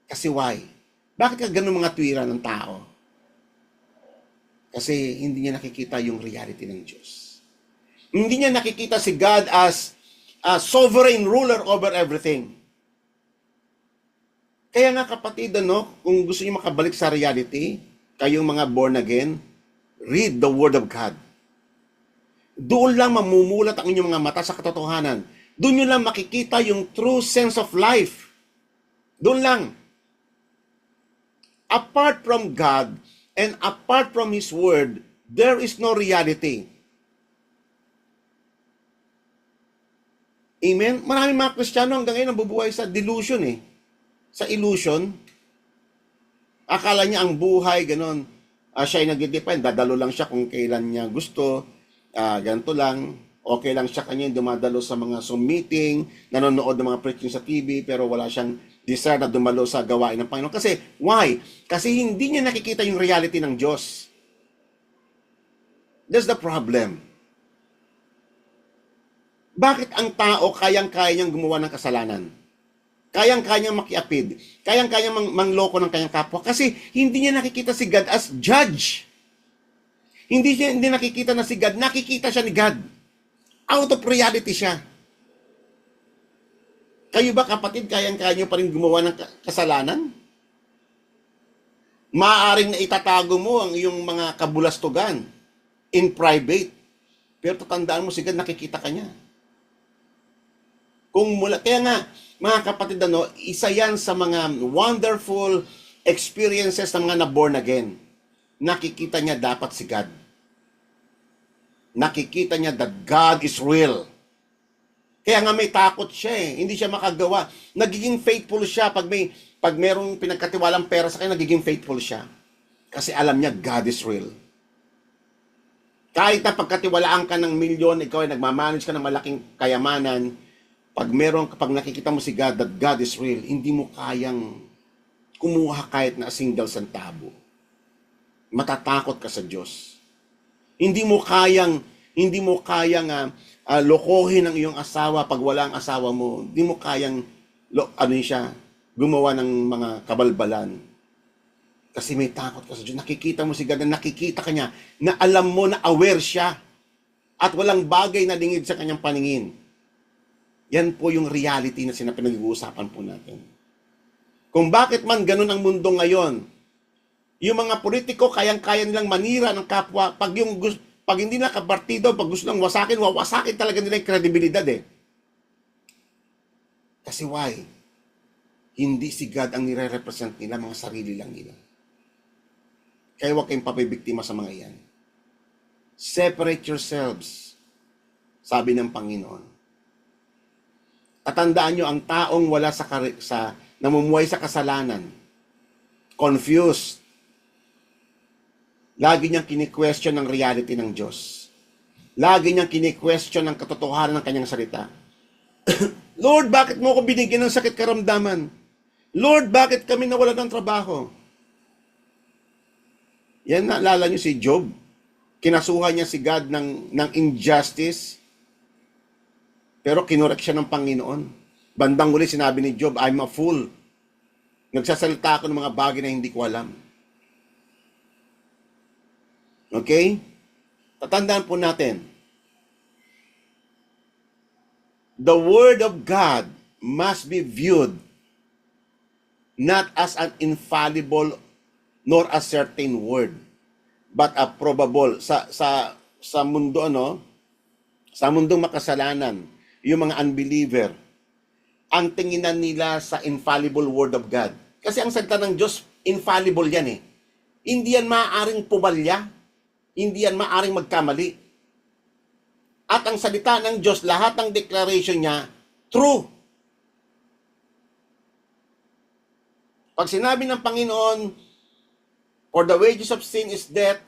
Kasi why? Bakit ka ganun mga tuwira ng tao? Kasi hindi niya nakikita yung reality ng Diyos. Hindi niya nakikita si God as a sovereign ruler over everything. Kaya nga kapatid, kung gusto niyo makabalik sa reality, kayong mga born again, read the Word of God. Doon lang mamumulat ang inyong mga mata sa katotohanan. Doon nyo lang makikita yung true sense of life. Doon lang. Apart from God and apart from His Word, there is no reality. Amen? Maraming mga Kristiyano hanggang ngayon nabubuhay sa delusion eh. Sa illusion. Akala niya ang buhay, ganun. Siya ay nag-depend. Dadalo lang siya kung kailan niya gusto. Ganito lang. Okay lang siya kanya dumadalo sa mga Zoom meeting, nanonood ng mga preaching sa TV, pero wala siyang desire na dumalo sa gawain ng Panginoon. Kasi, why? Kasi hindi niya nakikita yung reality ng Diyos. That's the problem. Bakit ang tao kayang-kaya niyang gumawa ng kasalanan? Kayang-kayang makiapid. Kayang-kayang mangloko ng kanyang kapwa. Kasi hindi niya nakikita si God as judge. Hindi nakikita na si God. Nakikita siya ni God. Out of reality siya. Kayo ba kapatid, kayang-kaya niyo pa rin gumawa ng kasalanan? Maaaring na itatago mo ang iyong mga kabulastugan in private. Pero tatandaan mo si God, nakikita ka niya. Kaya nga, mga kapatid, isa yan sa mga wonderful experiences ng mga na-born again. Nakikita niya dapat si God. Nakikita niya that God is real. Kaya nga may takot siya eh. Hindi siya makagawa. Nagiging faithful siya pag merong pinagkatiwalang pera sa kanya, nagiging faithful siya. Kasi alam niya God is real. Kahit na pagkatiwalaan ka ng milyon, ikaw ay nagmamanage ka ng malaking kayamanan, pag nakikita mo si God, that God is real, hindi mo kayang kumuha kahit na single centavo. Matatakot ka sa Diyos. Hindi mo kayang lokohin ang iyong asawa pag wala ang asawa mo. Hindi mo kayang gumawa ng mga kabalbalan. Kasi may takot ka sa Diyos. Nakikita mo si God, na nakikita ka niya, na alam mo na aware siya at walang bagay na lingid sa kanyang paningin. Yan po yung reality na pinag-uusapan po natin. Kung bakit man ganun ang mundo ngayon, yung mga politiko kayang-kaya nilang manira ng kapwa, pag hindi na kapartido, pag gusto nang wawasakin talaga nila yung kredibilidad eh. Kasi why? Hindi si God ang nire-represent nila, mga sarili lang nila. Kaya huwag kayong papibiktima sa mga yan. Separate yourselves, sabi ng Panginoon. Tatandaan nyo, ang taong wala namumuhay sa kasalanan, confused, lagi niyang kini-question ang reality ng Diyos. Lagi niyang kini-question ang katotohanan ng kanyang salita. Lord, bakit mo ako binigyan ng sakit karamdaman? Lord, bakit kami nawalan ng trabaho? Yan, naalala niyo si Job. Kinasuhan niya si God ng injustice, pero kinorek siya ng Panginoon. Bandang uli sinabi ni Job, I'm a fool. Nagsasalita ako ng mga bagay na hindi ko alam. Okay? Tatandaan po natin, the Word of God must be viewed not as an infallible nor a certain word, but a probable. Sa mundo, sa mundong makasalanan, yung mga unbeliever, ang tinginan nila sa infallible Word of God. Kasi ang salita ng Diyos, infallible yan eh. Hindi yan maaaring pumalya. Hindi yan maaaring magkamali. At ang salita ng Diyos, lahat ng declaration niya, true. Pag sinabi ng Panginoon, for the wages of sin is death,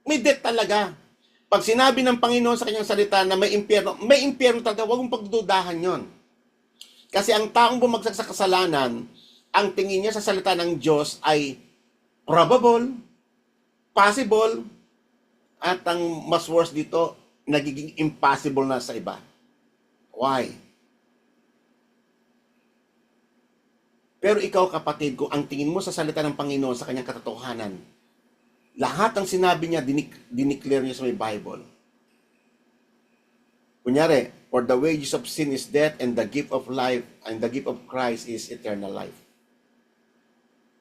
may death talaga. Pag sinabi ng Panginoon sa kanyang salita na may impyerno talaga, huwag mong pagdudahan yon. Kasi ang taong bumagsak sa kasalanan, ang tingin niya sa salita ng Diyos ay probable, possible, at ang mas worse dito, nagiging impossible na sa iba. Why? Pero ikaw kapatid, kung ang tingin mo sa salita ng Panginoon, sa kanyang katotohanan, lahat ng sinabi niya, dineclare niya sa may Bible. Kunyari, for the wages of sin is death, and the gift of life, and the gift of Christ is eternal life.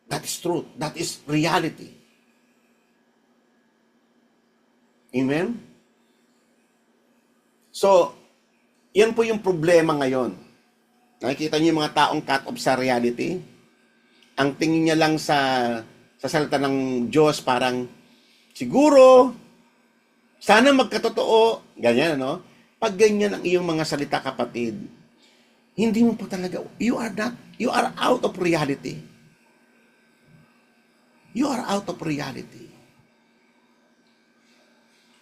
That is truth. That is reality. Amen? So, yan po yung problema ngayon. Nakikita niyo yung mga taong cut off sa reality? Ang tingin niya lang sa salita ng Diyos, parang, siguro, sana magkatotoo, ganyan, no? Pag ganyan ang iyong mga salita, kapatid, Hindi mo pa talaga, you are out of reality. You are out of reality.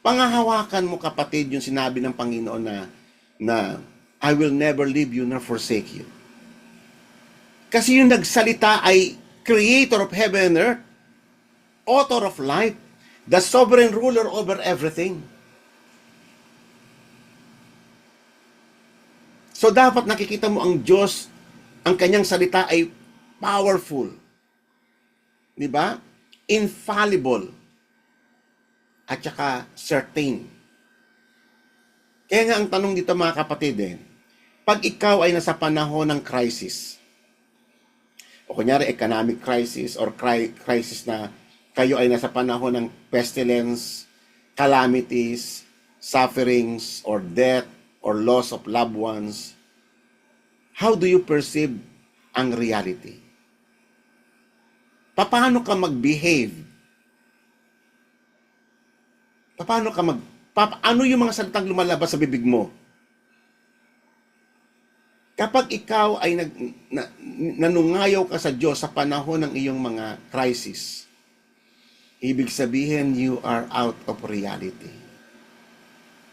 Pangahawakan mo, kapatid, yung sinabi ng Panginoon na I will never leave you nor forsake you. Kasi yung nagsalita ay creator of heaven and earth, author of life, the sovereign ruler over everything. So dapat nakikita mo ang Diyos, ang kanyang salita ay powerful. Di ba? Infallible. At saka certain. Kaya nga ang tanong dito, mga kapatid, pag ikaw ay nasa panahon ng crisis, o kunyari economic crisis or crisis na kayo ay nasa panahon ng pestilence, calamities, sufferings, or death, or loss of loved ones, how do you perceive ang reality? Paano ka mag-behave? Ano yung mga salitang lumalabas sa bibig mo? Kapag ikaw ay nanungayaw ka sa Diyos sa panahon ng iyong mga crisis, ibig sabihin you are out of reality.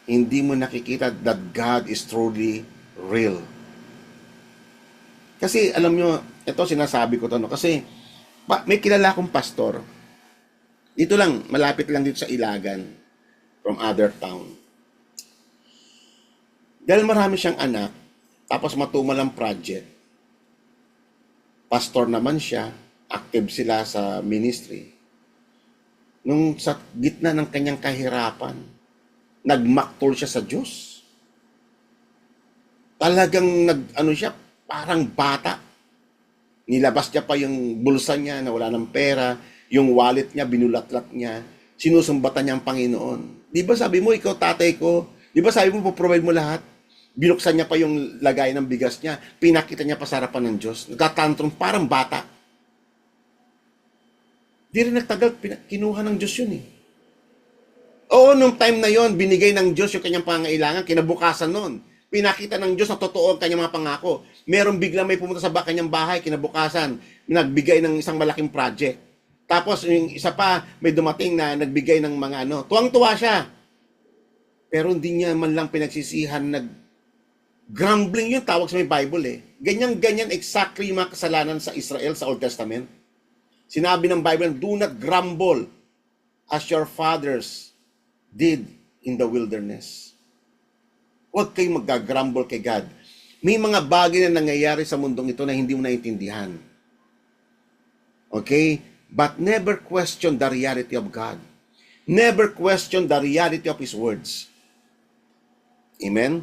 Hindi mo nakikita that God is truly real. Kasi alam nyo, ito sinasabi ko to, kasi may kilala akong pastor. Dito lang, malapit lang dito sa Ilagan, from other town. Dahil marami siyang anak, tapos matumal ang project. Pastor naman siya, active sila sa ministry. Nung sa gitna ng kanyang kahirapan, nagmaktol siya sa Diyos. Talagang siya, parang bata. Nilabas niya pa yung bulsa niya na wala ng pera, yung wallet niya, binulatlat niya, sinusumbatan niya ang Panginoon. Di ba sabi mo, ikaw tatay ko, di ba sabi mo, puprovide mo lahat? Binuksan niya pa yung lagay ng bigas niya, pinakita niya pa sa harapan ng Diyos. Nagtatantrum, parang bata. Di rin nagtagal, kinuha ng Diyos yun Oo, nung time na yon, binigay ng Diyos yung kanyang pangailangan, kinabukasan nun. Pinakita ng Diyos na totoo ang kanyang mga pangako. Meron biglang may pumunta sa kanyang bahay, kinabukasan, nagbigay ng isang malaking project. Tapos yung isa pa, may dumating na nagbigay ng mga tuwang-tuwa siya. Pero hindi niya man lang pinagsisihan, grumbling yung tawag sa may Bible Ganyan-ganyan exactly yung mga kasalanan sa Israel sa Old Testament. Sinabi ng Bible, do not grumble as your fathers did in the wilderness. Huwag kayong mag-grumble kay God. May mga bagay na nangyayari sa mundong ito na hindi mo naintindihan. Okay? But never question the reality of God. Never question the reality of His words. Amen?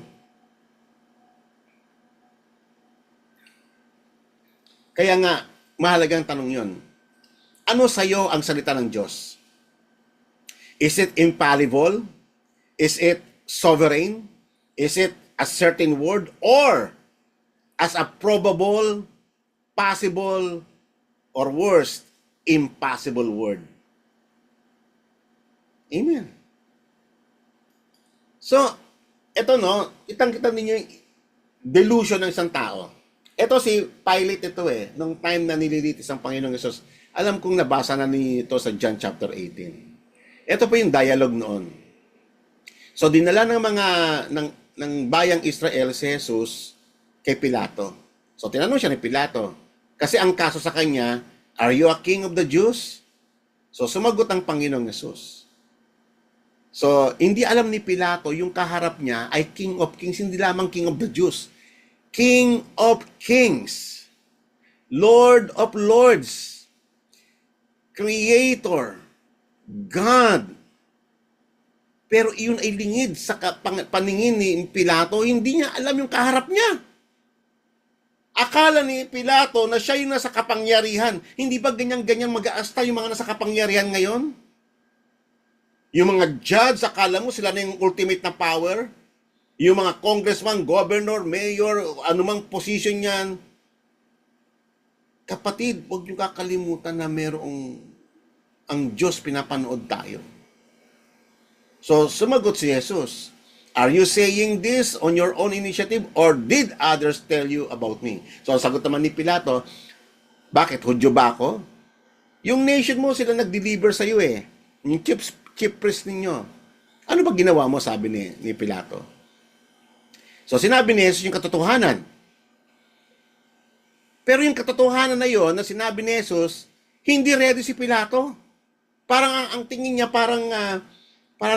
Kaya nga, mahalagang tanong yon. Ano sa'yo ang salita ng Diyos? Is it infallible? Is it sovereign? Is it a certain word? Or as a probable, possible, or worst, impossible word? Amen. So, ito kitang-kita ninyo yung delusion ng isang tao. Ito si Pilate nung time na nililitis ang Panginoong Hesus. Alam kong nabasa na nito sa John chapter 18. Ito po yung dialogue noon. So dinala ng bayang Israel si Jesus kay Pilato. So tinanong siya ni Pilato, kasi ang kaso sa kanya, are you a king of the Jews? So sumagot ang Panginoong Hesus. So hindi alam ni Pilato yung kaharap niya ay King of Kings, hindi lamang King of the Jews. King of Kings, Lord of Lords, Creator, God. Pero iyon ay lingid sa paningin ni Pilato, hindi niya alam yung kaharap niya. Akala ni Pilato na siya yung nasa kapangyarihan. Hindi ba ganyan-ganyan mag-aasta yung mga nasa kapangyarihan ngayon? Yung mga judge, akala mo sila na yung ultimate na power? Yung mga congressman, governor, mayor, anumang position yan. Kapatid, huwag niyo kakalimutan na merong ang Diyos pinapanood tayo. So, sumagot si Jesus. Are you saying this on your own initiative or did others tell you about me? So, ang sagot naman ni Pilato, bakit? Hudyo ba ako? Yung nation mo, sila nag-deliver sa'yo eh. Yung chief priest ninyo. Ano ba ginawa mo, sabi ni Pilato? So, sinabi ni Jesus yung katotohanan. Pero yung katotohanan na yon na sinabi ni Jesus, hindi ready si Pilato. Parang ang tingin niya, parang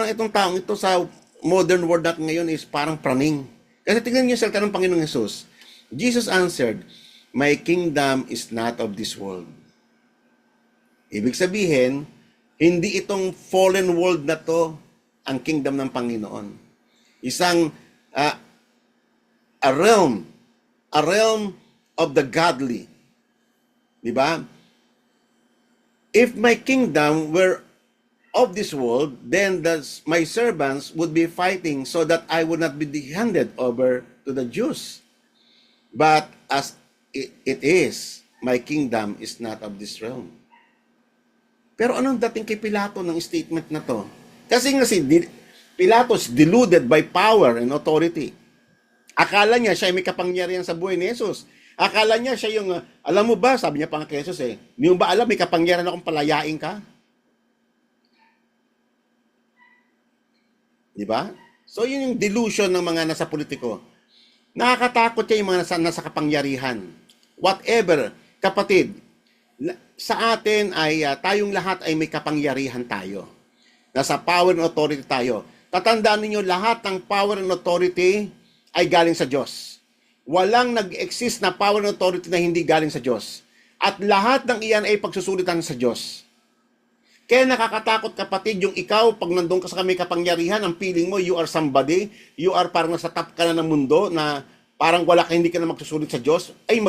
itong taong ito sa modern world natin ngayon is parang praning. Kasi tingnan niyo sa salita ng Panginoong Jesus. Jesus answered, "My kingdom is not of this world." Ibig sabihin, hindi itong fallen world na to ang kingdom ng Panginoon. Isang a realm of the godly. Di ba? If my kingdom were of this world, then my servants would be fighting so that I would not be handed over to the Jews. But as it is, my kingdom is not of this realm. Pero anong dating kay Pilato ng statement na to? Kasi nga Pilato is deluded by power and authority. Akala niya siya ay may kapangyarihan sa buhay ni Jesus. Akala niya siya yung, alam mo ba, sabi niya pa kay Jesus hindi mo ba alam, may kapangyarihan akong palayain ka? Di ba? So, yun yung delusion ng mga nasa politiko. Nakakatakot siya yung mga nasa kapangyarihan. Whatever, kapatid, sa atin ay tayong lahat ay may kapangyarihan tayo. Nasa power and authority tayo. Tatandaan ninyo, lahat ng power and authority ay galing sa Diyos. Walang nag-exist na power and authority na hindi galing sa Diyos. At lahat ng iyan ay pagsusulitan sa Diyos. Kaya nakakatakot, kapatid, yung ikaw, pag nandun ka sa may kapangyarihan, ang feeling mo, you are somebody, you are parang nasa top ka na ng mundo, na parang wala ka, hindi ka na magsusulit sa Diyos, ay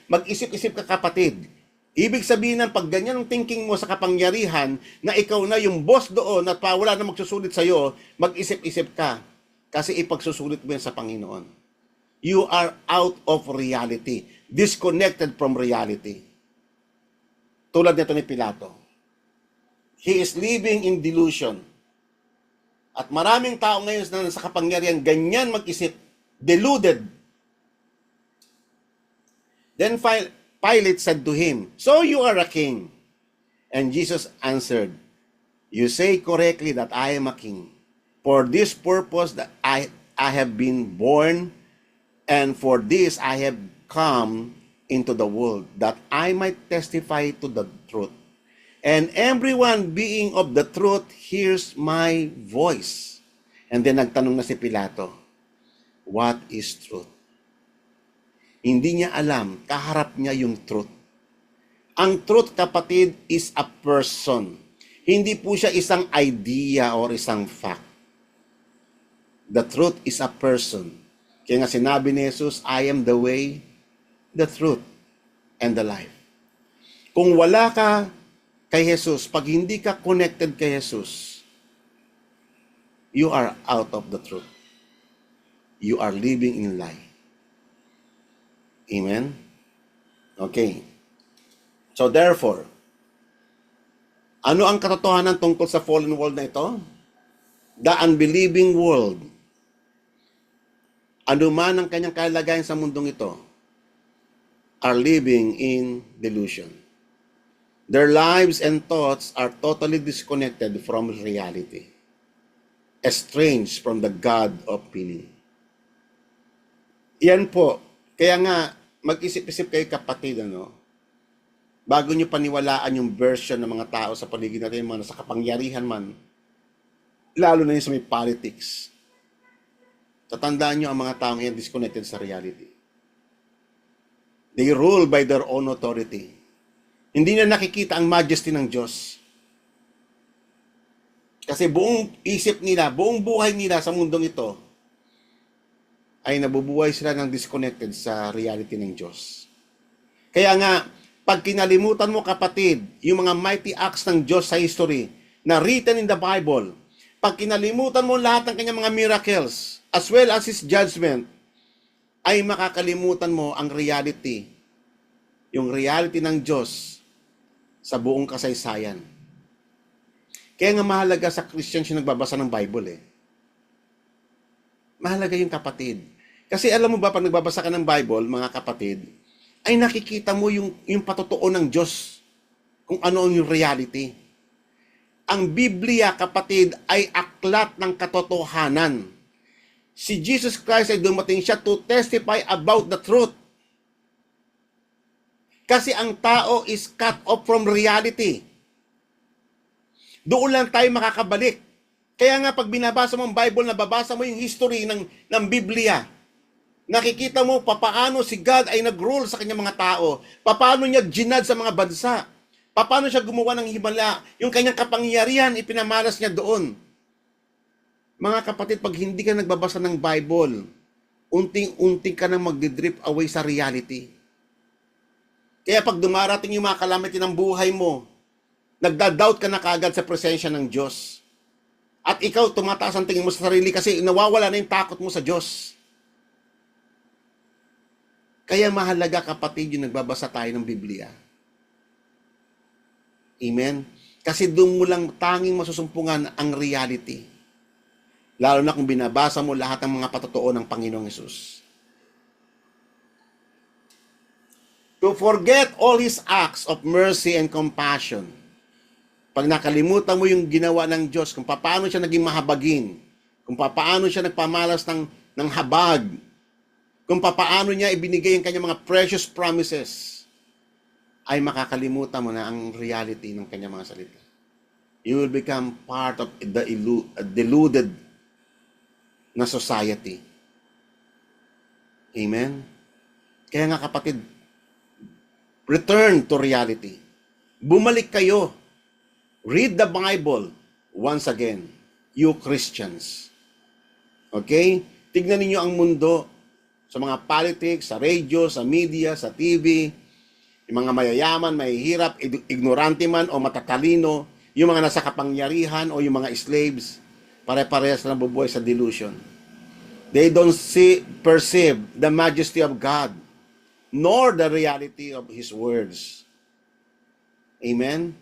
mag-isip-isip ka, kapatid. Ibig sabihin ng pag ganyan ang thinking mo sa kapangyarihan, na ikaw na yung boss doon, at wala na magsusulit sa'yo, mag-isip-isip ka. Kasi ipagsusulit mo yan sa Panginoon. You are out of reality, disconnected from reality. Tulad nito ni Pilato. He is living in delusion. At maraming tao ngayon na nasa kapangyarihan, ganyan mag-isip, deluded. Then Pilate said to him, "So you are a king." And Jesus answered, "You say correctly that I am a king. For this purpose that I have been born, and for this I have come into the world, that I might testify to the truth. And everyone being of the truth hears my voice." And then nagtanong na si Pilato, "What is truth?" Hindi niya alam, kaharap niya yung truth. Ang truth, kapatid, is a person. Hindi po siya isang idea or isang fact. The truth is a person. Kaya nga sinabi ni Jesus, "I am the way, the truth, and the life." Kung wala ka kay Jesus, pag hindi ka connected kay Jesus, you are out of the truth. You are living in lie. Amen? Okay. So therefore, ano ang katotohanan tungkol sa fallen world na ito? The unbelieving world, ano man ang kanyang kalagayan sa mundong ito, are living in delusion. Their lives and thoughts are totally disconnected from reality, estranged from the God of feeling. Yan po. Kaya nga, mag-isip-isip kayo, kapatid, bago nyo paniwalaan yung version ng mga tao sa paligid natin, mga nasa kapangyarihan man, lalo na yung sa may politics. Tatandaan nyo ang mga taong yan disconnected sa reality. They rule by their own authority. Hindi na nakikita ang majesty ng Diyos. Kasi buong isip nila, buong buhay nila sa mundong ito, ay nabubuhay sila ng disconnected sa reality ng Diyos. Kaya nga, pag kinalimutan mo, kapatid, yung mga mighty acts ng Diyos sa history na written in the Bible, pag kinalimutan mo lahat ng kanyang mga miracles, as well as His judgment, ay makakalimutan mo ang reality, yung reality ng Diyos sa buong kasaysayan. Kaya nga mahalaga sa Christian siya nagbabasa ng Bible Mahalaga yung kapatid. Kasi alam mo ba, pag nagbabasa ka ng Bible, mga kapatid, ay nakikita mo yung patotoo ng Diyos, kung ano yung reality. Ang Biblia, kapatid, ay aklat ng katotohanan. Si Jesus Christ ay dumating siya to testify about the truth. Kasi ang tao is cut off from reality. Doon lang tayo makakabalik. Kaya nga pag binabasa mo ang Bible, nababasa mo yung history ng Biblia. Nakikita mo papaano si God ay nag-rule sa kanyang mga tao. Papaano niya ginad sa mga bansa. Paano siya gumawa ng himala? Yung kanyang kapangyarihan, ipinamalas niya doon. Mga kapatid, pag hindi ka nagbabasa ng Bible, unting-unting ka nang magdidrip away sa reality. Kaya pag dumarating yung mga calamity ng buhay mo, nagda-doubt ka na kagad sa presensya ng Diyos. At ikaw, tumataas ang tingin mo sa sarili kasi nawawala na yung takot mo sa Diyos. Kaya mahalaga, kapatid, yung nagbabasa tayo ng Biblia. Amen? Kasi doon mo lang tanging masusumpungan ang reality. Lalo na kung binabasa mo lahat ng mga patotoo ng Panginoong Hesus. To forget all His acts of mercy and compassion. Pag nakalimutan mo yung ginawa ng Diyos, kung paano siya naging mahabagin, kung paano siya nagpamalas ng habag, kung paano niya ibinigay ang kanyang mga precious promises, ay makakalimutan mo na ang reality ng kanyang mga salita. You will become part of the deluded na society. Amen? Kaya nga kapatid, return to reality. Bumalik kayo. Read the Bible once again, you Christians. Okay? Tignan ninyo ang mundo sa mga politics, sa radio, sa media, sa TV, yung mga mayayaman, mahihirap, ignorante man o matatalino, yung mga nasa kapangyarihan o yung mga slaves, pare-parehas na bubuhay sa delusion. They don't perceive the majesty of God, nor the reality of His words. Amen?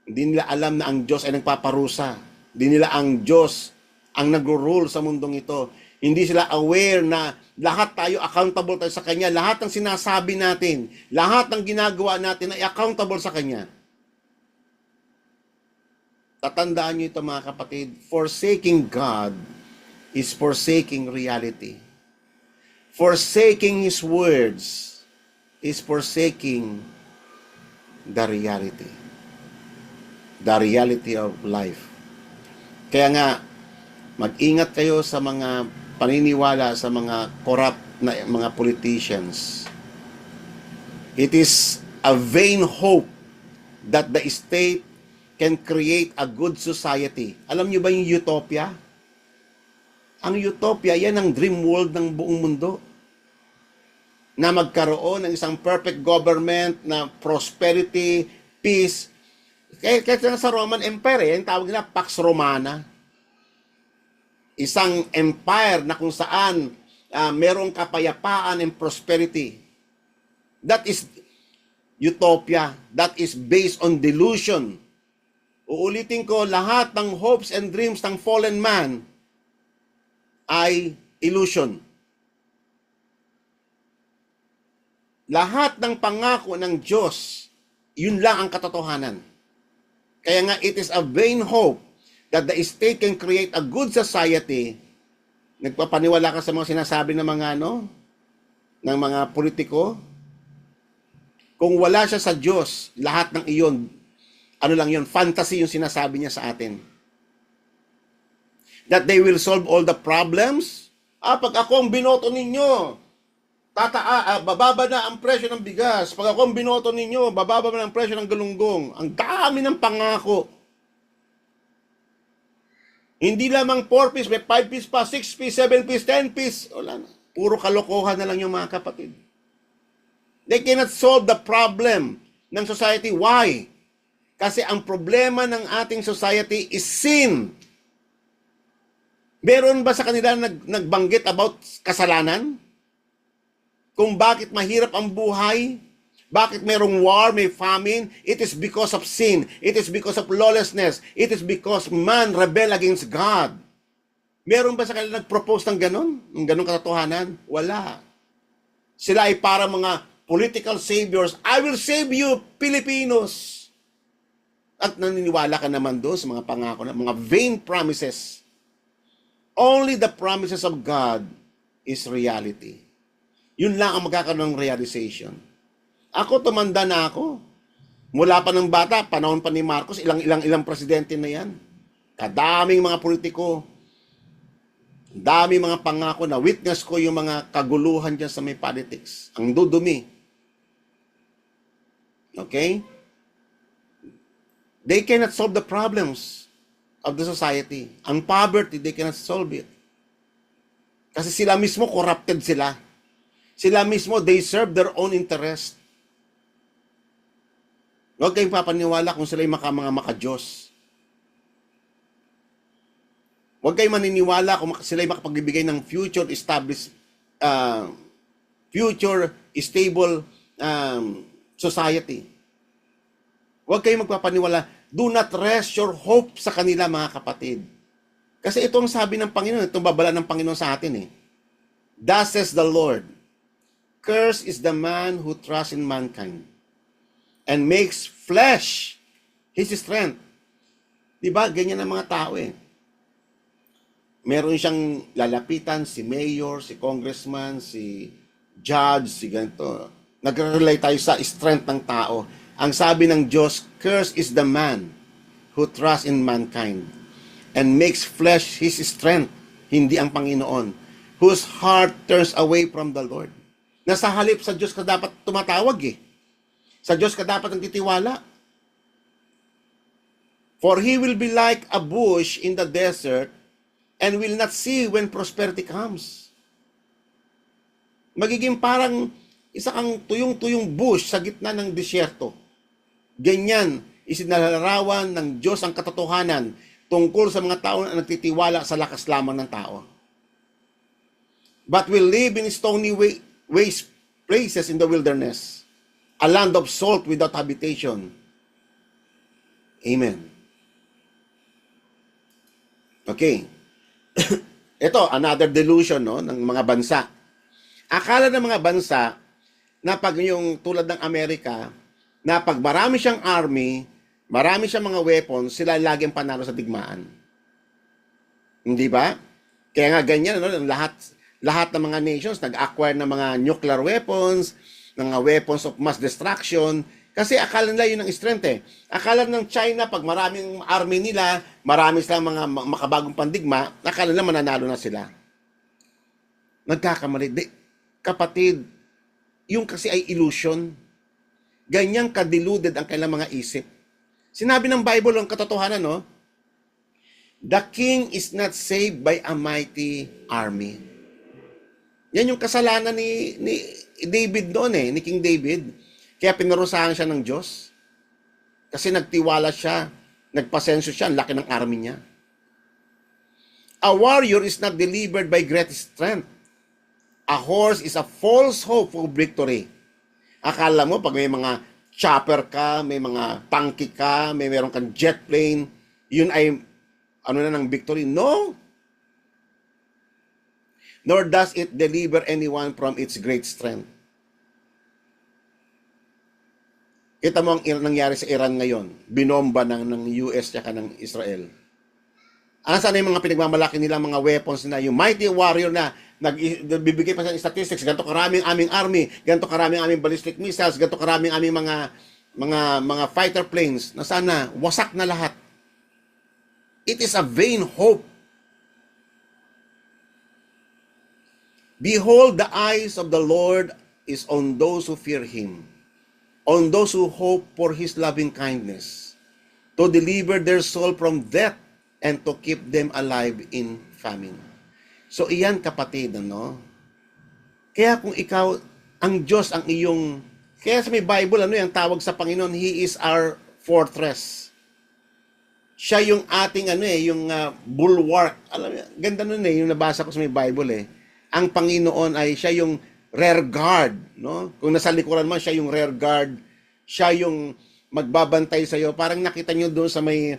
Hindi nila alam na ang Diyos ay nagpaparusa. Hindi nila ang Diyos ang nagro-rule sa mundong ito. Hindi sila aware na lahat tayo accountable tayo sa Kanya. Lahat ng sinasabi natin, lahat ng ginagawa natin ay accountable sa Kanya. Tatandaan niyo ito, mga kapatid, forsaking God is forsaking reality. Forsaking His words is forsaking the reality. The reality of life. Kaya nga, mag-ingat kayo sa mga paniniwala sa mga corrupt na mga politicians. It is a vain hope that the state can create a good society. Alam niyo ba yung utopia? Ang utopia, yan ang dream world ng buong mundo. Na magkaroon ng isang perfect government, na prosperity, peace. Kaya sa Roman Empire, yung tawag nila Pax Romana. Isang empire na kung saan merong kapayapaan and prosperity. That is utopia. That is based on delusion. Uulitin ko, lahat ng hopes and dreams ng fallen man ay illusion. Lahat ng pangako ng Diyos, yun lang ang katotohanan. Kaya nga, it is a vain hope that the state can create a good society. Nagpapaniwala ka sa mga sinasabi ng mga ng mga politiko. Kung wala siya sa Diyos, lahat ng iyon, lang yun, fantasy yung sinasabi niya sa atin. That they will solve all the problems. Pag ako ang binoto ninyo, bababa na ang presyo ng bigas. Pag ako ang binoto ninyo, bababa na ang presyo ng galunggong. Ang dami ng pangako. Hindi lamang 4 piece, may 5 piece pa, 6 piece, 7 piece, 10 piece. Wala na. Puro kalokohan na lang yung mga kapatid. They cannot solve the problem ng society. Why? Kasi ang problema ng ating society is sin. Meron ba sa kanila nagbanggit about kasalanan? Kung bakit mahirap ang buhay, bakit merong war, may famine, it is because of sin. It is because of lawlessness. It is because man rebel against God. Meron ba sa kanila nag-propose ng ganun katotohanan? Wala. Sila ay para mga political saviors. I will save you, Filipinos. At naniniwala ka naman doon sa mga pangako, mga vain promises. Only the promises of God is reality. Yun lang ang magkakaroon ng realization. Ako, tumanda na ako. Mula pa ng bata, panahon pa ni Marcos, ilang presidente na yan. Kadaming mga politiko, daming mga pangako na witness ko yung mga kaguluhan dyan sa may politics. Ang dudumi. Okay? They cannot solve the problems of the society. Ang poverty, they cannot solve it. Kasi sila mismo, corrupted sila. Sila mismo, they serve their own interest. Huwag kayong papaniwala kung sila'y mga maka-Diyos. Huwag kayong maniniwala kung sila'y makapagbibigay ng future stable society. Huwag kayong magpapaniwala. Do not rest your hope sa kanila, mga kapatid. Kasi ito ang sabi ng Panginoon, itong babala ng Panginoon sa atin eh. Thus says the Lord, cursed is the man who trusts in mankind and makes flesh his strength. Diba? Ganyan ang mga tao eh. Meron siyang lalapitan, si mayor, si congressman, si judge, si ganito. Nagre-rely tayo sa strength ng tao. Ang sabi ng Diyos, cursed is the man who trusts in mankind and makes flesh his strength, hindi ang Panginoon, whose heart turns away from the Lord. Nasa halip sa Diyos ka dapat tumatawag eh. Sa Diyos ka dapat nagtitiwala. For he will be like a bush in the desert and will not see when prosperity comes. Magiging parang isa kang tuyong-tuyong bush sa gitna ng disyerto. Ganyan, isinalarawan ng Diyos ang katotohanan tungkol sa mga tao na nagtitiwala sa lakas lamang ng tao. But will live in stony waste places in the wilderness, a land of salt without habitation. Amen. Okay. Ito, another delusion no, ng mga bansa. Akala ng mga bansa na pag yung tulad ng Amerika, na pag marami siyang army, marami siyang mga weapons, sila laging panalo sa digmaan. Hindi ba? Kaya nga ganyan, no? lahat ng mga nations nag-acquire ng mga nuclear weapons, mga weapons of mass destruction, kasi akala nila yun ang strength eh. Akala ng China, pag maraming army nila, marami silang mga makabagong pandigma, akala nila mananalo na sila. Nagkakamali. Kapatid, yung kasi ay illusion. Ganyang kadiluded ang kailang mga isip. Sinabi ng Bible ang katotohanan, no? The king is not saved by a mighty army. Yan yung kasalanan ni David noon eh, ni King David. Kaya pinarusahan siya ng Diyos. Kasi nagtiwala siya, nagpasensyo siya, ang laki ng army niya. A warrior is not delivered by great strength. A horse is a false hope for victory. Akala mo, pag may mga chopper ka, may mga tanky ka, may meron kang jet plane, yun ay, ano na ng victory? No! Nor does it deliver anyone from its great strength. Kita mo ang nangyari sa Iran ngayon, binomba ng US at ng Israel. Saan yung mga pinagmamalaki nila, mga weapons na, yung mighty warrior na nagbibigay pa sa statistics, ganito karaming aming army, ganito karaming aming ballistic missiles, ganito karaming aming mga fighter planes, na sana wasak na lahat. It is a vain hope. Behold, the eyes of the Lord is on those who fear Him, on those who hope for His loving kindness, to deliver their soul from death and to keep them alive in famine. So iyan kapatid, ano? Kaya kung ikaw, ang Diyos ang iyong, kaya sa may Bible, ano yung tawag sa Panginoon, He is our fortress. Siya yung ating, yung bulwark. Alam mo, ganda nun yung nabasa ko sa may Bible Ang Panginoon ay siya yung rear guard, no? Kung nasa likuran mo, siya yung rear guard. Siya yung magbabantay sa iyo. Parang nakita niyo doon sa may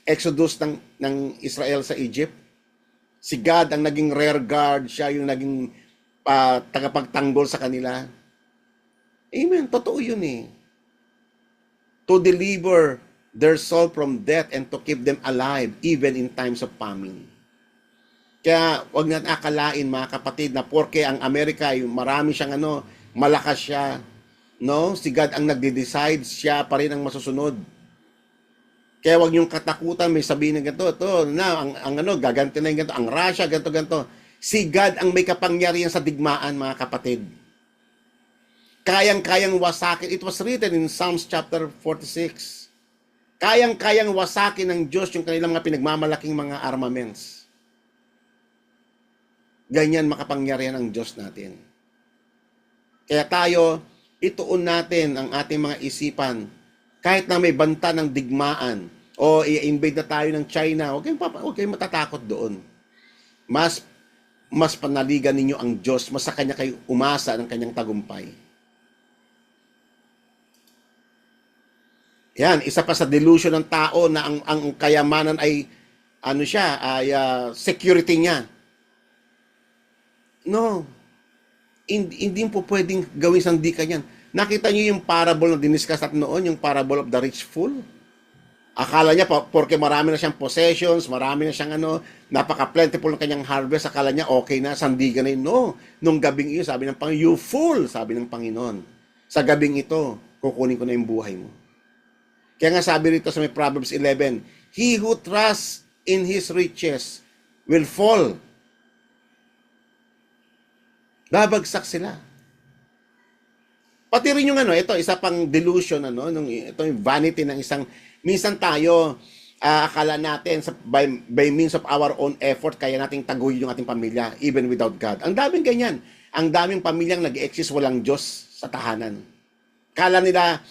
Exodus ng Israel sa Egypt. Si God ang naging rear guard, siya yung naging tagapagtanggol sa kanila. Amen, totoo yun eh. To deliver their soul from death and to keep them alive even in times of famine. Kaya wag natin akalain mga kapatid na porke ang Amerika yung marami siyang malakas siya, no? Si God ang nagde-decide, siya pa rin ang masusunod. Kaya wag niyong katakutan, may sabihin ng ganito, gaganti na yung ganito, ang Russia, ganito. Si God ang may kapangyarihan sa digmaan, mga kapatid. Kayang-kayang wasakin. It was written in Psalms chapter 46. Kayang-kayang wasakin ng Diyos yung kanilang mga pinagmamalaking mga armaments. Ganyan makapangyarihan ang Diyos natin. Kaya tayo, ituon natin ang ating mga isipan. Kahit na may banta ng digmaan o i-invade na tayo ng China, huwag kayong matatakot doon. Mas panaligan ninyo ang Diyos, mas sa Kanya kayo umasa ng Kanyang tagumpay. Yan, isa pa sa delusion ng tao na ang kayamanan ay security niya. No. Hindi po pwedeng gawin sandi kanyan. Nakita niyo yung parable na diniscuss natin noon, yung parable of the rich fool? Akala niya, porque marami na siyang possessions, marami na siyang napaka-plentiful ng kanyang harvest, akala niya okay na, sandigan na yun. No, nung gabing iyon, sabi ng Panginoon, you fool, sabi ng Panginoon. Sa gabing ito, kukunin ko na yung buhay mo. Kaya nga sabi rito sa may Proverbs 11, he who trusts in his riches will fall. Babagsak sila. Pati rin yung ito, isa pang delusion, ito yung vanity ng isang, minsan tayo, akala natin, by means of our own effort, kaya nating taguyod yung ating pamilya, even without God. Ang daming ganyan. Ang daming pamilyang nag-exist walang Diyos sa tahanan. Kala nila,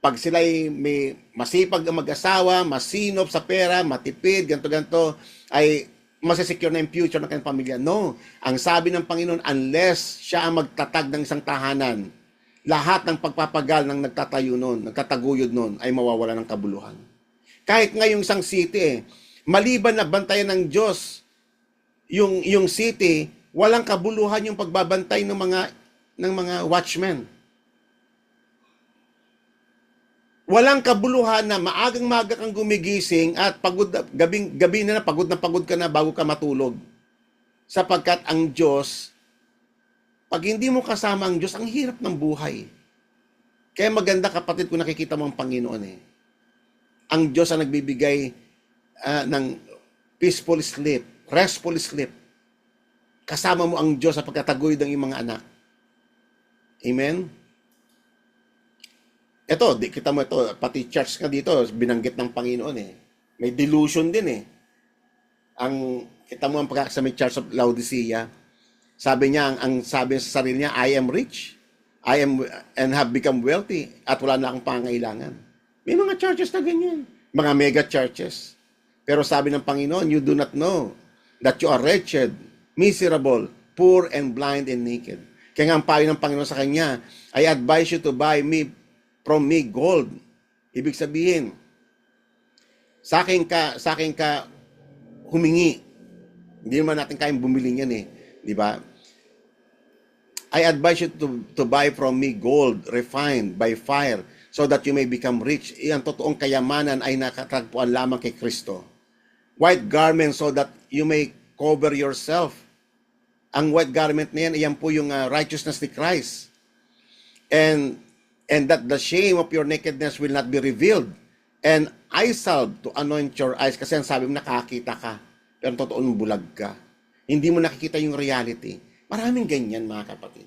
pag sila'y may masipag ang mag-asawa, masinop sa pera, matipid, ganto-ganto, ay masasecure na yung future ng kanyang pamilya. No. Ang sabi ng Panginoon, unless siya ang magtatag ng isang tahanan, lahat ng pagpapagal ng nagtatayo nun, nagtataguyod nun, ay mawawala ng kabuluhan. Kahit nga yung isang city, maliban na bantayan ng Diyos, yung city, walang kabuluhan yung pagbabantay ng mga watchmen. Walang kabuluhan na maagang-maga kang gumigising at gabi na pagod ka na bago ka matulog. Sapagkat ang Diyos, pag hindi mo kasama ang Diyos, ang hirap ng buhay. Kaya maganda kapatid kung nakikita mo ang Panginoon Ang Diyos ang nagbibigay ng peaceful sleep, restful sleep. Kasama mo ang Diyos sa pagkataguyod ng iyong mga anak. Amen? Ito, kita mo ito, pati church nga dito, binanggit ng Panginoon May delusion din kita mo ang sa may Church of Laodicea, sabi niya, ang sabi sa sarili niya, I am rich, I am and have become wealthy, at wala na akong pangailangan. May mga churches na ganyan, mga mega churches. Pero sabi ng Panginoon, you do not know that you are wretched, miserable, poor, and blind and naked. Kaya nga ang payo ng Panginoon sa kanya, I advise you to buy from me gold. Ibig sabihin, sa akin ka humingi. Hindi naman natin kayang bumili niyan di ba? I advise you to buy from me gold refined by fire so that you may become rich. Ang totoong kayamanan ay nakatagpuan lamang kay Kristo. White garment so that you may cover yourself. Ang white garment na yan po yung righteousness ni Christ. And that the shame of your nakedness will not be revealed. And eye salve to anoint your eyes. Kasi ang sabi mo, nakakita ka. Pero totoong bulag ka. Hindi mo nakikita yung reality. Maraming ganyan, mga kapatid.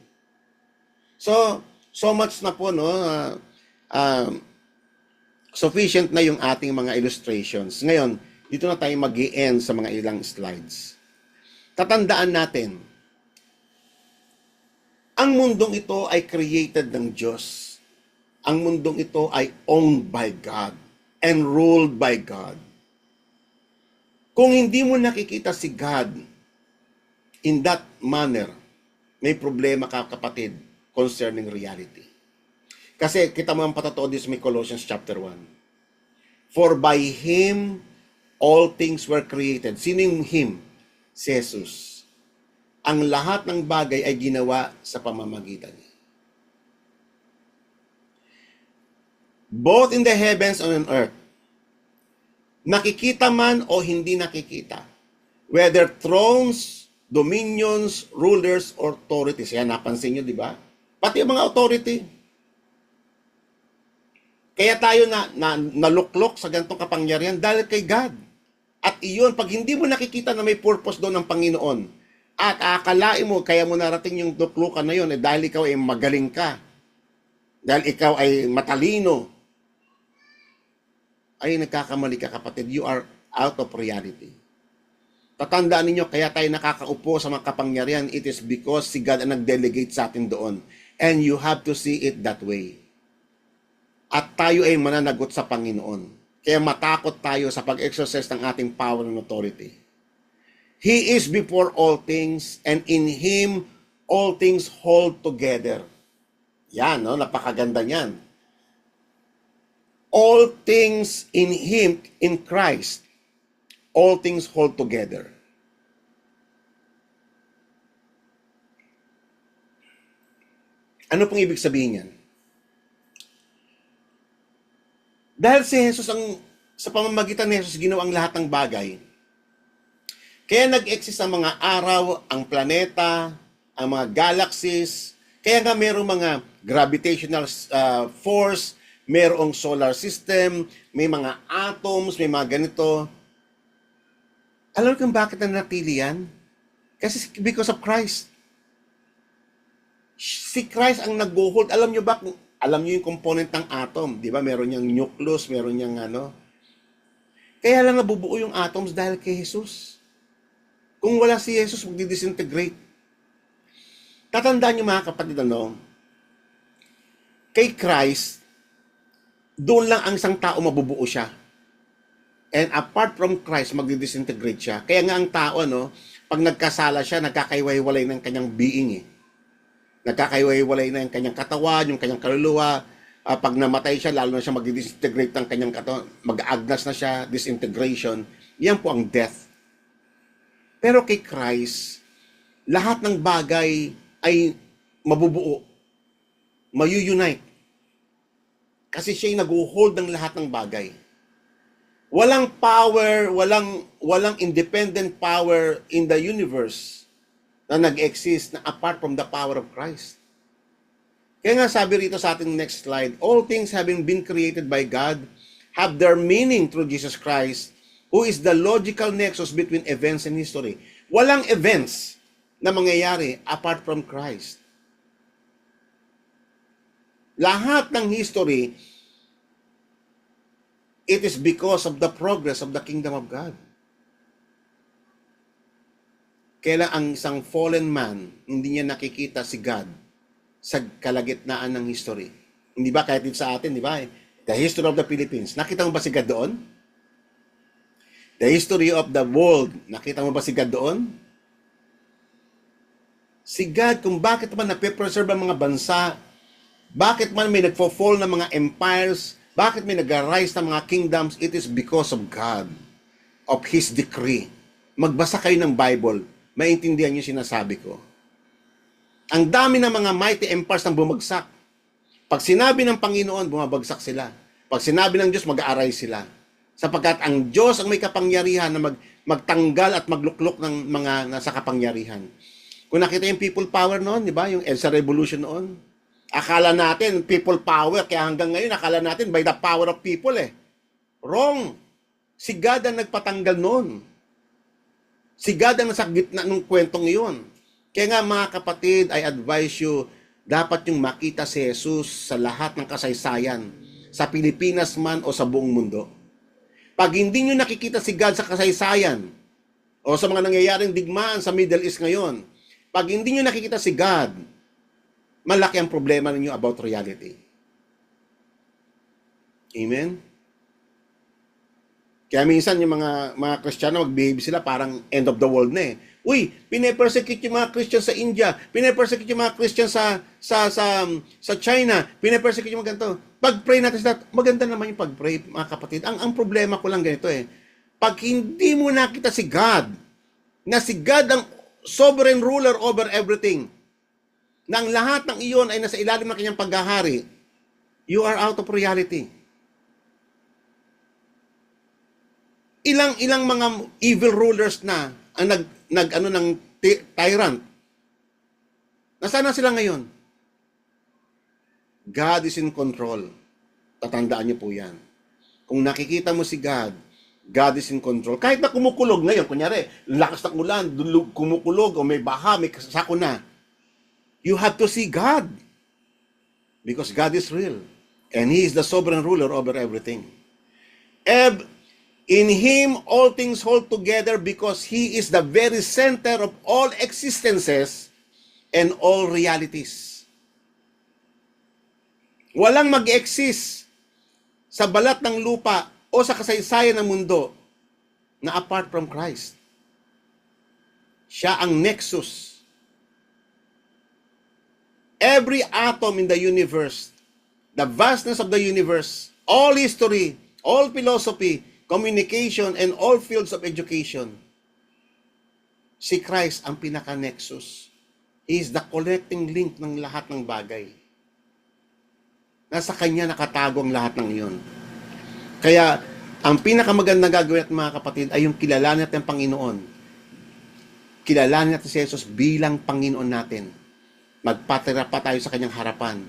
So much na po, sufficient na yung ating mga illustrations. Ngayon, dito na tayo mag-i-end sa mga ilang slides. Tatandaan natin, ang mundong ito ay created ng Diyos. Ang mundong ito ay owned by God and ruled by God. Kung hindi mo nakikita si God in that manner, may problema ka, kapatid, concerning reality. Kasi kita mo ang patotoo dito sa Colossians chapter 1. For by Him, all things were created. Sino yung Him? Si Jesus. Ang lahat ng bagay ay ginawa sa pamamagitan niya. Both in the heavens and on earth. Nakikita man o hindi nakikita. Whether thrones, dominions, rulers, or authorities. Yan, napansin nyo, di ba? Pati yung mga authority. Kaya tayo naluklok sa ganitong kapangyarihan dahil kay God. At iyon, pag hindi mo nakikita na may purpose doon ng Panginoon, at akalain mo, kaya mo narating yung luklukan na yun, dahil ikaw ay magaling ka, dahil ikaw ay matalino, ay nagkakamali ka, kapatid. You are out of reality. Tatandaan ninyo, kaya tayo nakakaupo sa mga kapangyarihan, it is because si God ang nag-delegate sa atin doon. And you have to see it that way. At tayo ay mananagot sa Panginoon. Kaya matakot tayo sa pag-exercise ng ating power and authority. He is before all things, and in Him all things hold together. Yan, no? Napakaganda niyan. All things in Him, in Christ, all things hold together. Ano pong ibig sabihin yan? Dahil si Jesus sa pamamagitan ni Jesus ginawa ang lahat ng bagay. Kaya nag-exist ang mga araw, ang planeta, ang mga galaxies. Kaya nga mayroong mga gravitational force, mayroong solar system, may mga atoms, may mga ganito. Alam kung bakit nanatili yan? Kasi because of Christ. Si Christ ang nag-hold. Alam nyo ba, alam nyo yung component ng atom, di ba? Meron niyang nucleus, meron niyang ano. Kaya lang nabubuo yung atoms dahil kay Jesus. Kung wala si Jesus, magdi-disintegrate. Tatandaan nyo mga kapatid, kay Christ, doon lang ang isang tao mabubuo siya. And apart from Christ, magdi-disintegrate siya. Kaya nga ang tao, pag nagkasala siya, nagkakaiwalay ng kanyang being. Nagkakaiwalay na yung kanyang katawan, yung kanyang kaluluwa. Pag namatay siya, lalo na siya mag-disintegrate ng kanyang katawan. Mag-agnas na siya, disintegration. Yan po ang death. Pero kay Christ, lahat ng bagay ay mabubuo. Mayu-unite. Kasi siya yung nag-hold ng lahat ng bagay. Walang power, walang independent power in the universe na nag-exist na apart from the power of Christ. Kaya nga sabi rito sa ating next slide, all things having been created by God have their meaning through Jesus Christ, who is the logical nexus between events and history. Walang events na mangyayari apart from Christ. Lahat ng history, it is because of the progress of the kingdom of God. Kailan ang isang fallen man, hindi niya nakikita si God sa kalagitnaan ng history. Hindi ba kahit dito sa atin, di ba? The history of the Philippines. Nakita mo ba si God doon? The history of the world. Nakita mo ba si God doon? Si God, kung bakit man nape-preserve ang mga bansa, bakit man may nagfo-fall ng mga empires, bakit may nag-arise ng mga kingdoms, it is because of God, of His decree. Magbasa kayo ng Bible, maintindihan niyo sinasabi ko. Ang dami ng mga mighty empires nang bumagsak. Pag sinabi ng Panginoon, bumabagsak sila. Pag sinabi ng Diyos, mag-aarise sila. Sapagkat ang Diyos ang may kapangyarihan na magtanggal at magluklok ng mga nasa kapangyarihan. Kung nakita yung people power noon, di ba? Yung EDSA Revolution noon. Akala natin, people power, kaya hanggang ngayon, akala natin by the power of people Wrong. Si God ang nagpatanggal noon. Si God ang nasa gitna ng kwentong iyon. Kaya nga mga kapatid, I advise you, dapat yung makita si Jesus sa lahat ng kasaysayan, sa Pilipinas man o sa buong mundo. Pag hindi nyo nakikita si God sa kasaysayan, o sa mga nangyayaring digmaan sa Middle East ngayon, pag hindi nyo nakikita si God, malaki ang problema ninyo about reality. Amen? Kaya minsan yung mga Kristiyano mag-behave sila parang end of the world na Uy, pine-persecute yung mga Christian sa India, pine-persecute yung mga Christian sa China, pine-persecute yung mga ganito. Pag-pray natin sila, maganda naman yung pag-pray, mga kapatid. Ang problema ko lang ganito Pag hindi mo nakita si God na si God ang sovereign ruler over everything, na ang lahat ng iyon ay nasa ilalim ng kanyang paghahari, you are out of reality. Ilang mga evil rulers na ang ng tyrant. Nasaan na sila ngayon? God is in control. Tatandaan niyo po yan. Kung nakikita mo si God, God is in control. Kahit na kumukulog ngayon, kunyari, lakas ng ulan, kumukulog, o may baha, may sako na, you have to see God. Because God is real. And He is the sovereign ruler over everything. In Him, all things hold together because He is the very center of all existences and all realities. Walang mag-exist sa balat ng lupa o sa kasaysayan ng mundo na apart from Christ. Siya ang nexus. Every atom in the universe, the vastness of the universe, all history, all philosophy, communication, and all fields of education, si Christ ang pinaka-nexus. He is the connecting link ng lahat ng bagay. Nasa Kanya nakatago ang lahat ng iyon. Kaya, ang pinakamagandang gagawin natin mga kapatid ay yung kilalanin natin ang Panginoon. Kilalanin natin si Jesus bilang Panginoon natin. Magpatira pa tayo sa Kanyang harapan.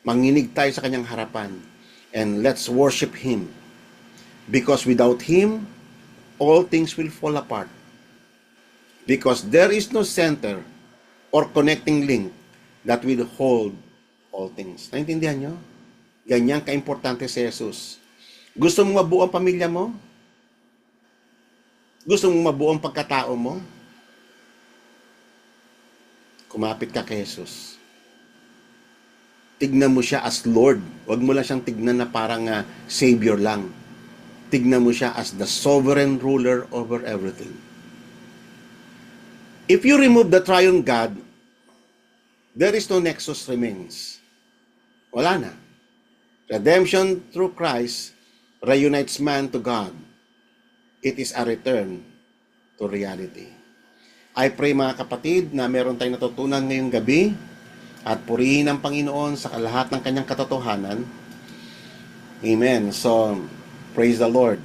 Manginig tayo sa Kanyang harapan. And let's worship Him. Because without Him, all things will fall apart. Because there is no center or connecting link that will hold all things. Naintindihan nyo? Ganyan ka-importante si Jesus. Gusto mong mabuo ang pamilya mo? Gusto mong mabuo ang pagkatao mo? Kumapit ka kay Jesus. Tignan mo siya as Lord. Huwag mo lang siyang tignan na parang Savior lang. Tignan mo siya as the sovereign ruler over everything. If you remove the triune God, there is no nexus remains. Wala na. Redemption through Christ reunites man to God. It is a return to reality. I pray mga kapatid na meron tayong natutunan ngayong gabi at purihin ang Panginoon sa lahat ng kanyang katotohanan. Amen. So, praise the Lord.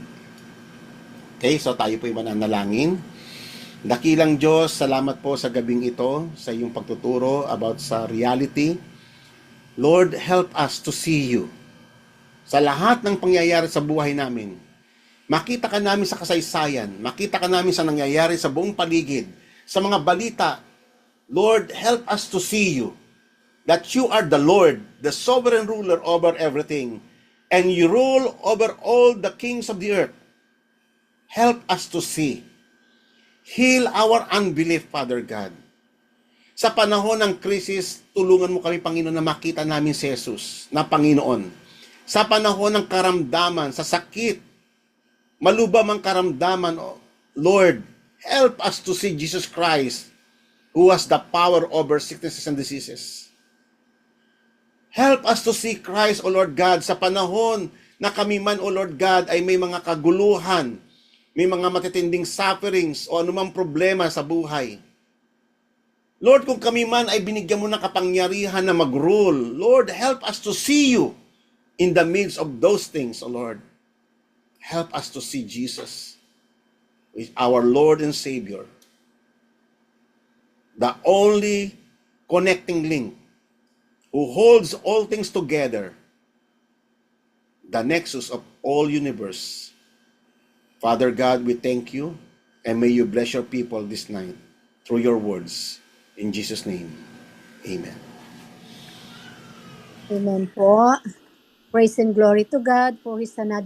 Okay, so tayo po yung mananalangin. Dakilang Diyos, salamat po sa gabing ito, sa iyong pagtuturo about sa reality. Lord, help us to see you sa lahat ng pangyayari sa buhay namin. Makita ka namin sa kasaysayan, makita ka namin sa nangyayari sa buong paligid, sa mga balita. Lord, help us to see you, that you are the Lord, the sovereign ruler over everything, and you rule over all the kings of the earth. Help us to see. Heal our unbelief, Father God. Sa panahon ng krisis, tulungan mo kami, Panginoon, na makita namin si Jesus na Panginoon. Sa panahon ng karamdaman, sa sakit, malubam ang karamdaman, Lord, help us to see Jesus Christ, who has the power over sicknesses and diseases. Help us to see Christ, O Lord God, sa panahon na kami man, O Lord God, ay may mga kaguluhan, may mga matitinding sufferings o anumang problema sa buhay. Lord, kung kami man ay binigyan mo ng kapangyarihan na mag-rule, Lord, help us to see you in the midst of those things, O Lord. Help us to see Jesus, who is our Lord and Savior, the only connecting link, who holds all things together, the nexus of all universe. Father God, we thank you, and may you bless your people this night through your words. In Jesus' name, amen. Amen po. Praise and glory to God for His another